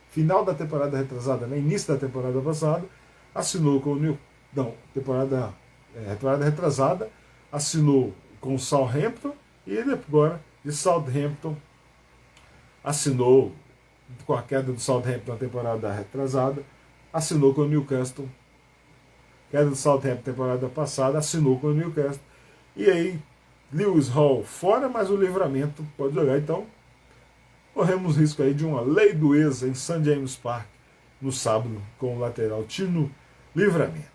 final da temporada retrasada, né, início da temporada passada, assinou com o temporada retrasada, assinou com o Southampton e ele agora de Southampton assinou com a queda do Southampton na temporada retrasada, assinou com o Newcastle, queda do Southampton temporada passada, assinou com o Newcastle, e aí Lewis Hall fora, mas o Livramento pode jogar, então corremos risco aí de uma lei do ex em St. James Park no sábado com o lateral Tino Livramento.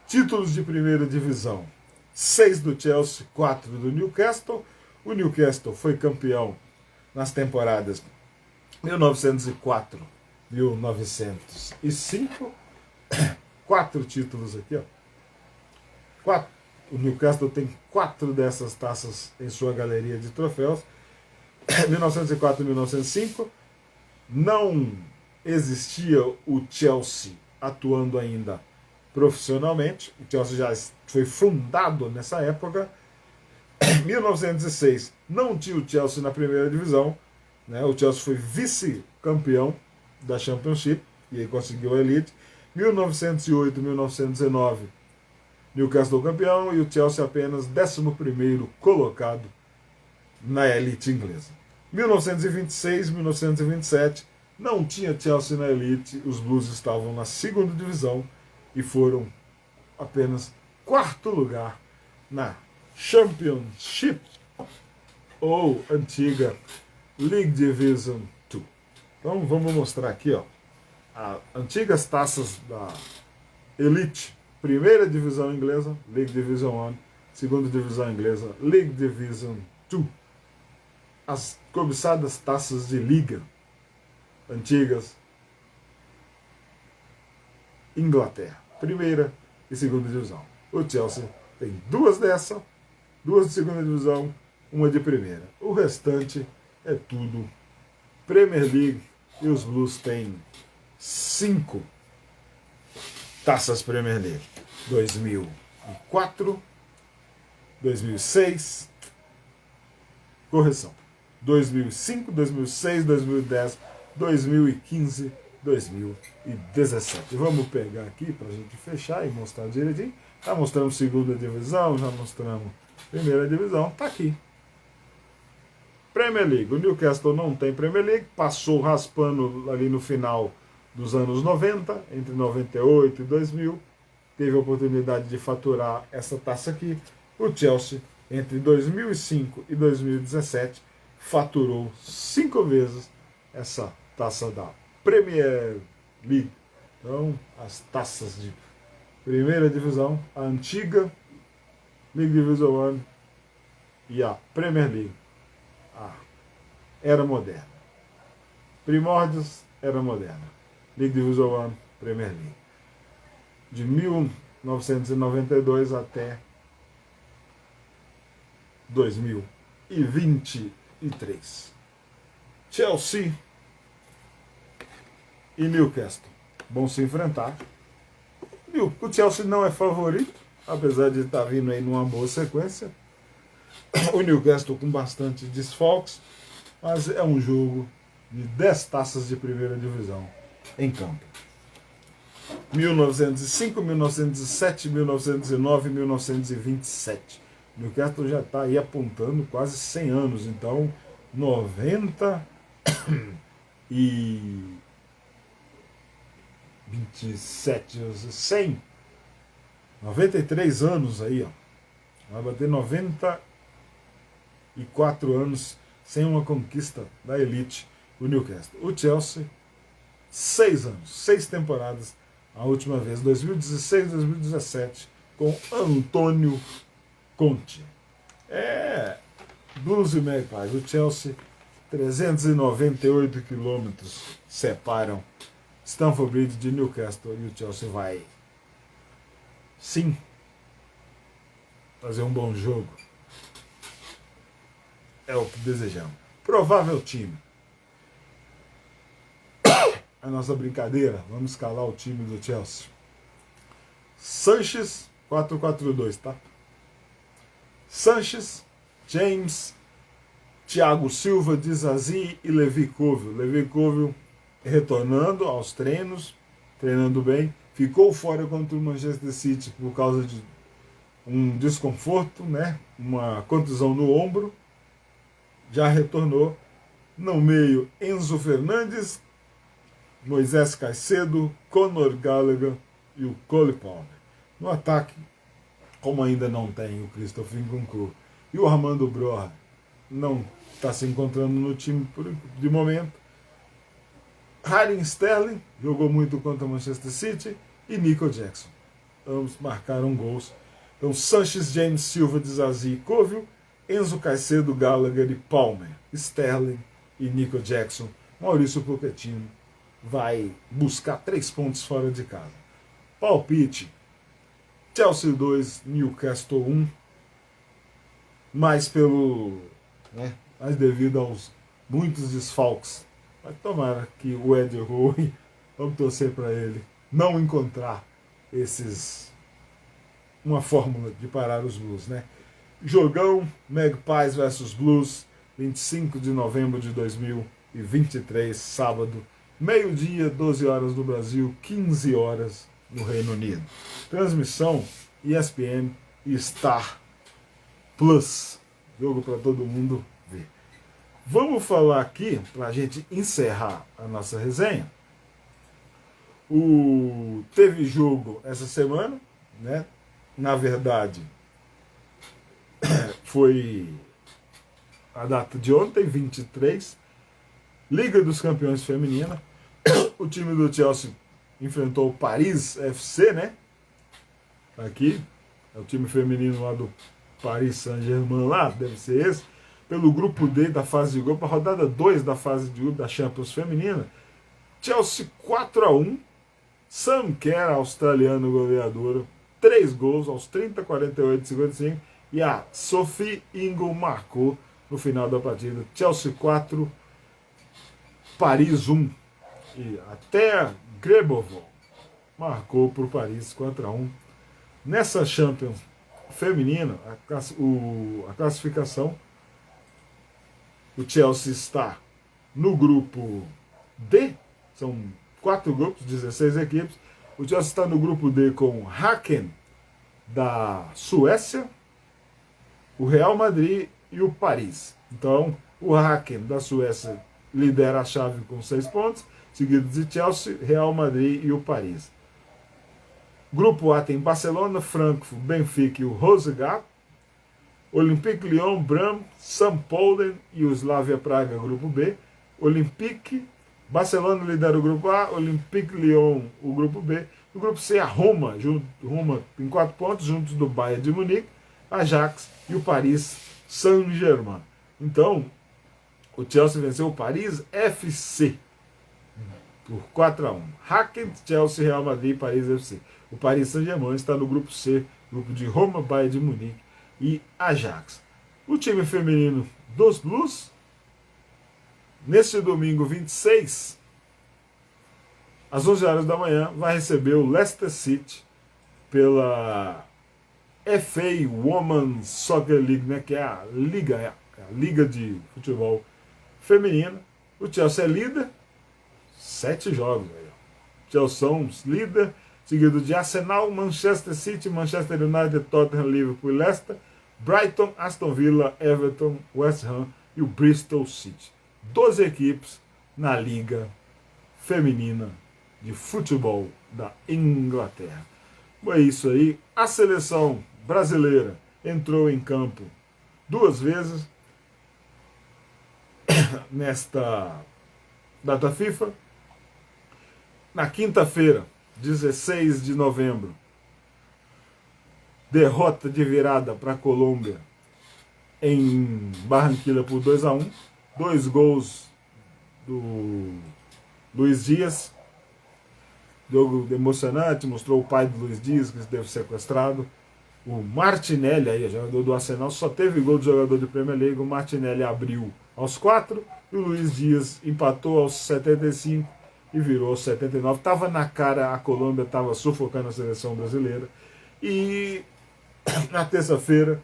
Títulos de primeira divisão: 6 do Chelsea, 4 do Newcastle. O Newcastle foi campeão nas temporadas 1904, 1905. 4 títulos aqui, ó. 4. O Newcastle tem 4 dessas taças em sua galeria de troféus. 1904 e 1905. Não existia o Chelsea atuando ainda profissionalmente. O Chelsea já foi fundado nessa época. 1906 não tinha o Chelsea na primeira divisão, né? O Chelsea foi vice-campeão da Championship e aí conseguiu a Elite. 1908 e 1919 Newcastle campeão e o Chelsea apenas 11º colocado na elite inglesa. 1926, 1927 não tinha Chelsea na elite, os Blues estavam na segunda divisão e foram apenas 4º lugar na Championship, ou antiga League Division 2. Então vamos mostrar aqui, ó, as antigas taças da Elite, primeira divisão inglesa, League Division 1, segunda divisão inglesa, League Division 2. As cobiçadas taças de liga antigas, Inglaterra, primeira e segunda divisão. O Chelsea tem 2 dessa, 2 de segunda divisão, 1 de primeira. O restante é tudo Premier League e os Blues têm 5 taças Premier League. 2004, 2006, correção, 2005, 2006, 2010, 2015, 2017. Vamos pegar aqui para a gente fechar e mostrar direitinho. Já mostramos segunda divisão, já mostramos primeira divisão, tá aqui. Premier League. O Newcastle não tem Premier League, passou raspando ali no final dos anos 90, entre 98 e 2000, teve a oportunidade de faturar essa taça aqui. O Chelsea, entre 2005 e 2017, faturou 5 vezes essa taça da Premier League. Então, as taças de primeira divisão, a antiga League Division 1 e a Premier League, a era moderna. Primórdios, era moderna. League Division 1, Premier League. de 1992 até 2023. Chelsea e Newcastle vão se enfrentar. O Chelsea não é favorito, apesar de estar vindo aí numa boa sequência. O Newcastle com bastante desfalques, mas é um jogo de 10 taças de primeira divisão em campo. 1905, 1907, 1909, 1927. Newcastle já está aí apontando quase 100 anos, então 90 e 27, 100, 93 anos aí, ó. Vai bater 94 anos sem uma conquista da elite, o Newcastle. O Chelsea, 6 anos, 6 temporadas, a última vez, 2016, 2017, com Antônio Conte. Blues e Magpies. O Chelsea, 398 quilômetros separam Stamford Bridge de Newcastle, e o Chelsea vai, sim, fazer um bom jogo. É o que desejamos. Provável time. A nossa brincadeira, vamos escalar o time do Chelsea. Sanches, 4-4-2, tá? Sanches, James, Thiago Silva, Disasi e Levi Colwill. Levi Colwill retornando aos treinos, treinando bem. Ficou fora contra o Manchester City por causa de um desconforto, né? Uma contusão no ombro. Já retornou. No meio, Enzo Fernandes, Moisés Caicedo, Conor Gallagher e o Cole Palmer. No ataque, como ainda não tem o Christopher Nkunku e o Armando Broja não está se encontrando no time de momento, Raheem Sterling jogou muito contra o Manchester City e Nico Jackson. Ambos marcaram gols. Então, Sanches, James, Silva, Disasi e Colwill, Enzo Caicedo, Gallagher e Palmer, Sterling e Nico Jackson. Maurício Pochettino vai buscar 3 pontos fora de casa. Palpite: Chelsea 2, Newcastle 1, mais mais devido aos muitos desfalques. Mas tomara que o Ed Howe, vamos torcer para ele, não encontrar uma fórmula de parar os Blues, né? Jogão Magpies versus Blues, 25 de novembro de 2023, sábado, meio-dia, 12 horas no Brasil, 15 horas no Reino Unido. Transmissão ESPN e Star Plus. Jogo para todo mundo ver. Vamos falar aqui, para a gente encerrar a nossa resenha. Teve jogo essa semana, né? Na verdade, foi a data de ontem, 23, Liga dos Campeões Feminina. O time do Chelsea enfrentou o Paris FC, né? Aqui, é o time feminino lá do Paris Saint-Germain lá, deve ser esse. Pelo grupo D da fase de grupo, a rodada 2 da fase de grupo da Champions Feminina. Chelsea 4-1. Sam Kerr, australiano goleador, 3 gols aos 30, 48 e 55. E a Sophie Ingle marcou no final da partida. Chelsea 4, Paris 1. E até Grebovol marcou para o Paris 4-1. Nessa Champions feminina, a classificação, o Chelsea está no grupo D, são 4 grupos, 16 equipes. O Chelsea está no grupo D com Häcken, da Suécia, o Real Madrid e o Paris. Então, o Häcken, da Suécia, lidera a chave com 6 pontos, seguido de Chelsea, Real Madrid e o Paris. Grupo A tem Barcelona, Frankfurt, Benfica e o Rosengard. Olympique Lyon, Bram, St. Polden e o Slavia Praga, grupo B. Olympique, Barcelona lidera o grupo A, Olympique Lyon o grupo B. No grupo C, a Roma, Roma tem 4 pontos, juntos do Bayern de Munique, Ajax e o Paris Saint-Germain. Então, o Chelsea venceu o Paris FC por 4-1. Häcken, Chelsea, Real Madrid e Paris FC. O Paris Saint-Germain está no grupo C, grupo de Roma, Bayern de Munique e Ajax. O time feminino dos Blues, neste domingo 26, às 11 horas da manhã, vai receber o Leicester City pela FA Women's Soccer League, né, que é a liga de futebol feminina. O Chelsea é líder, 7 jogos. Chelsea são líder, seguido de Arsenal, Manchester City, Manchester United, Tottenham, Liverpool e Leicester, Brighton, Aston Villa, Everton, West Ham e o Bristol City. 12 equipes na liga feminina de futebol da Inglaterra. É isso aí. A seleção brasileira entrou em campo 2 vezes nesta data FIFA. Na quinta-feira, 16 de novembro, derrota de virada para a Colômbia em Barranquilla por 2-1. 2 gols do Luiz Dias. Jogo emocionante, mostrou o pai do Luiz Dias, que esteve sequestrado. O Martinelli, aí, jogador do Arsenal, só teve gol de jogador de Premier League. O Martinelli abriu aos 4 e o Luiz Dias empatou aos 75 e virou aos 79. Estava na cara, a Colômbia estava sufocando a seleção brasileira. E na terça-feira,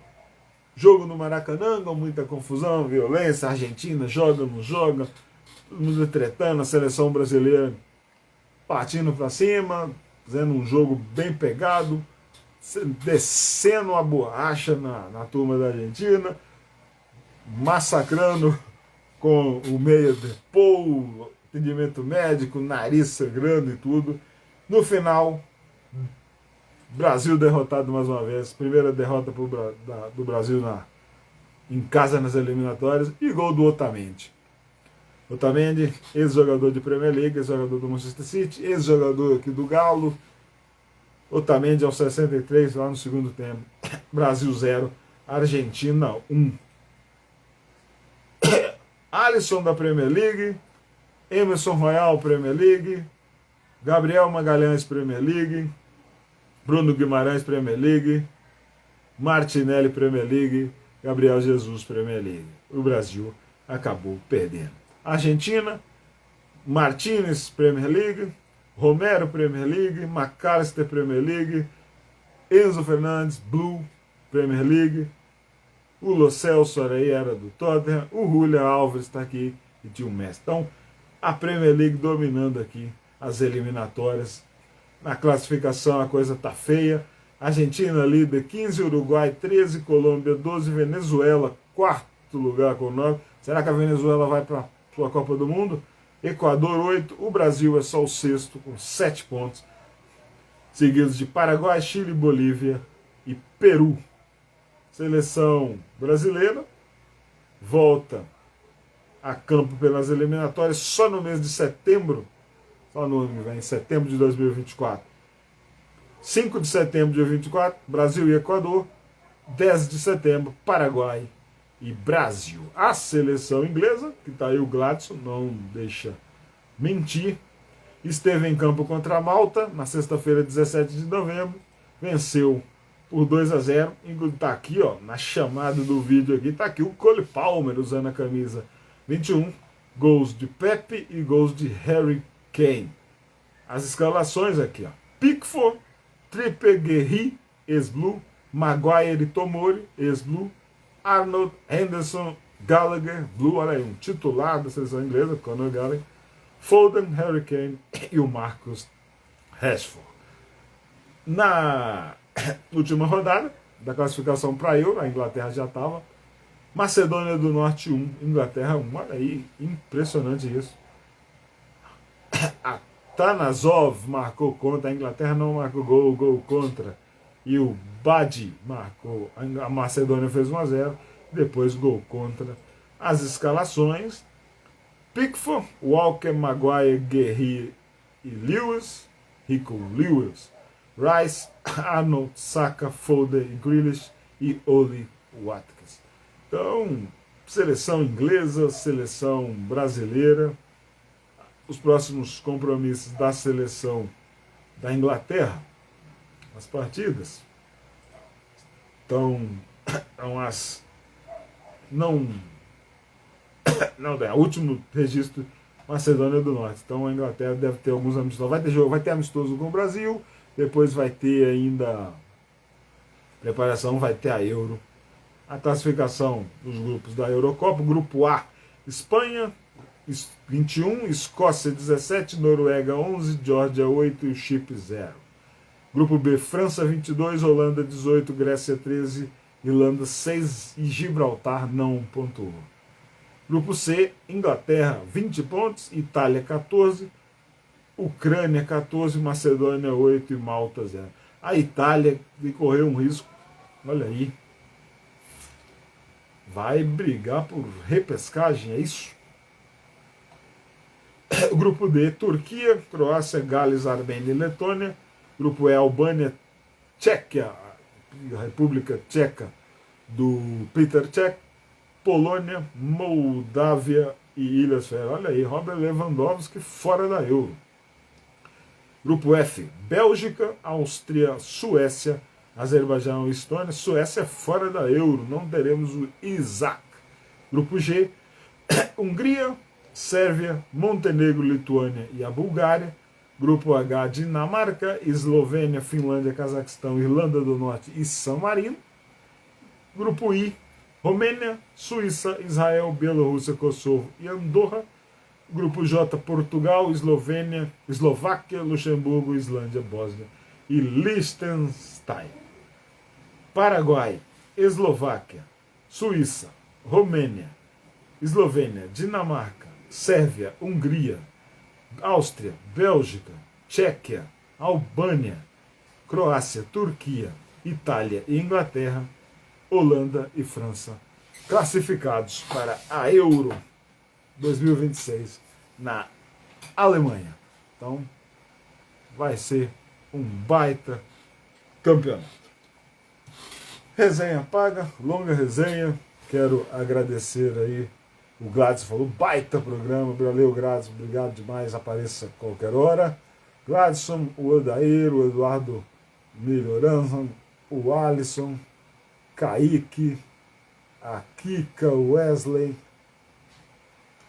jogo no Maracanã, com muita confusão, violência, a Argentina joga, não joga, todo mundo tretando, a seleção brasileira partindo para cima, fazendo um jogo bem pegado, descendo a borracha na turma da Argentina, massacrando com o meia de Paul, atendimento médico, nariz sangrando e tudo. No final, Brasil derrotado mais uma vez, primeira derrota do Brasil em casa nas eliminatórias, e gol do Otamendi. Otamendi, ex-jogador de Premier League, ex-jogador do Manchester City, ex-jogador aqui do Galo. Otamendi aos 63, lá no segundo tempo. Brasil 0, Argentina 1. Alisson da Premier League, Emerson Royal Premier League, Gabriel Magalhães Premier League, Bruno Guimarães Premier League, Martinelli Premier League, Gabriel Jesus Premier League. O Brasil acabou perdendo. Argentina, Martínez Premier League, Romero Premier League, McAllister Premier League, Enzo Fernandes Blue Premier League, o Lo Celso aí era do Tottenham, o Julian Alves está aqui e tinha o Messi. Então, a Premier League dominando aqui as eliminatórias. Na classificação a coisa tá feia. Argentina líder 15, Uruguai 13, Colômbia 12, Venezuela 4º lugar com 9. Será que a Venezuela vai para sua Copa do Mundo? Equador 8, o Brasil é só o 6º com 7 pontos, seguidos de Paraguai, Chile, Bolívia e Peru. Seleção brasileira volta a campo pelas eliminatórias só no mês de setembro, só no ano que vem, setembro de 2024. 5 de setembro de 2024, Brasil e Equador. 10 de setembro, Paraguai e Brasil. A seleção inglesa, que está aí o Gladson, não deixa mentir, esteve em campo contra a Malta na sexta-feira, 17 de novembro, venceu por 2-0. Está aqui, ó, na chamada do vídeo aqui, está aqui o Cole Palmer usando a camisa 21, gols de Pepe e gols de Harry Kane. As escalações aqui, ó: Pickford, Trippier, Guerri, ex-Blue, Maguire e Tomori, ex-Blue, Arnold, Henderson, Gallagher, Blue, olha aí, um titular da seleção inglesa, Conor Gallagher, Foden, Harry Kane e o Marcus Rashford. Na última rodada da classificação para Euro, a Inglaterra já estava. Macedônia do Norte 1, Inglaterra 1, olha aí, impressionante isso. A Tanazov marcou contra, a Inglaterra não marcou gol contra. E o Badi marcou, a Macedônia fez 1-0, depois gol contra. As escalações: Pickford, Walker, Maguire, Guerri e Lewis, Rico Lewis, Rice, Arnold, Saka, Foden e Grealish e Oli Watkins. Então, seleção inglesa, seleção brasileira. Os próximos compromissos da seleção da Inglaterra as partidas. Então, não é o último registro, Macedônia do Norte. Então a Inglaterra deve ter alguns amistosos. Vai ter jogo, vai ter amistoso com o Brasil, depois vai ter ainda preparação, vai ter a Euro. A classificação dos grupos da Eurocopa: grupo A, Espanha 21, Escócia 17, Noruega 11, Geórgia 8 e Chipre 0. Grupo B, França 22, Holanda 18, Grécia 13, Irlanda 6 e Gibraltar não pontuou. Grupo C, Inglaterra 20 pontos, Itália 14, Ucrânia 14, Macedônia 8 e Malta 0. A Itália correu um risco, olha aí, vai brigar por repescagem, é isso? Grupo D, Turquia, Croácia, Gales, Armênia e Letônia. Grupo E, Albânia, Tchequia, República Tcheca do Peter Cech, Polônia, Moldávia e Ilhas Faroe. Olha aí, Robert Lewandowski fora da Euro. Grupo F, Bélgica, Áustria, Suécia, Azerbaijão e Estônia. Suécia fora da Euro, não teremos o Isaac. Grupo G, Hungria, Sérvia, Montenegro, Lituânia e a Bulgária. Grupo H, Dinamarca, Eslovênia, Finlândia, Cazaquistão, Irlanda do Norte e San Marino. Grupo I, Romênia, Suíça, Israel, Bielorrússia, Kosovo e Andorra. Grupo J, Portugal, Eslovênia, Eslováquia, Luxemburgo, Islândia, Bósnia e Liechtenstein. Paraguai, Eslováquia, Suíça, Romênia, Eslovênia, Dinamarca, Sérvia, Hungria, Áustria, Bélgica, Tchequia, Albânia, Croácia, Turquia, Itália e Inglaterra, Holanda e França classificados para a Euro 2026 na Alemanha. Então vai ser um baita campeonato. Resenha paga, longa resenha. Quero agradecer aí. O Gladys falou, baita programa. Valeu, Gladys, obrigado demais. Apareça a qualquer hora. Gladson, o Odair, o Eduardo Melhorança, o Alisson, Kaique, a Kika, o Wesley.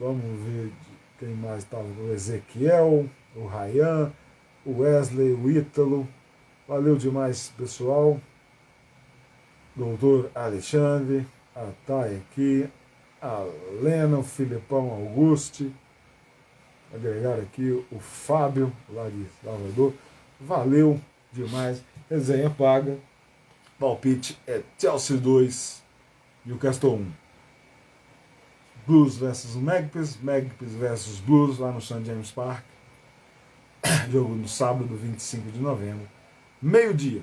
Vamos ver quem mais estava. O Ezequiel, o Rayan, o Wesley, o Ítalo. Valeu demais, pessoal. Doutor Alexandre, a Thay aqui, a Lena, o Filipão Auguste, agregar aqui o Fábio, lá de Salvador. Valeu demais. Resenha paga. Palpite é Chelsea 2, Newcastle 1. Blues versus Magpies, Magpies versus Blues, lá no St. James Park. Jogo no sábado, 25 de novembro. Meio-dia.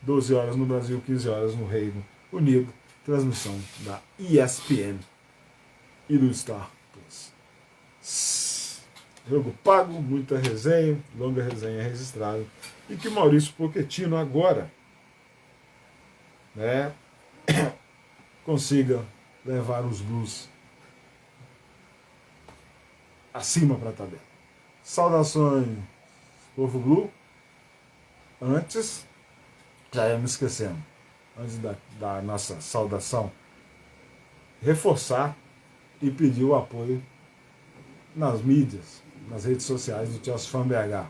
12 horas no Brasil, 15 horas no Reino Unido. Transmissão da ESPN e do Star Plus. Jogo pago, muita resenha, longa resenha registrada. E que Maurício Pochettino agora, né, consiga levar os Blues acima para a tabela. Saudações, povo Blue. Antes, já ia me esquecendo, antes da nossa saudação, reforçar e pedir o apoio nas mídias, nas redes sociais do Chelsea Fan BH.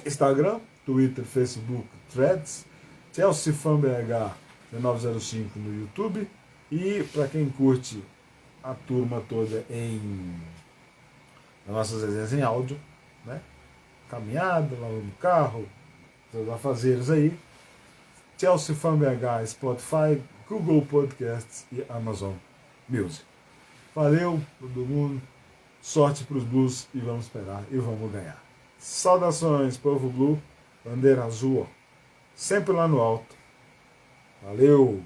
Instagram, Twitter, Facebook, Threads, Chelsea Fan BH 1905 no YouTube. E para quem curte a turma toda nas nossas resenhas em áudio, né? Caminhada, lavando carro, seus afazeres aí, Chelsea Fan BH, Spotify, Google Podcasts e Amazon Music. Valeu, todo mundo. Sorte para os Blues e vamos esperar e vamos ganhar. Saudações, povo Blue. Bandeira azul, ó, sempre lá no alto. Valeu!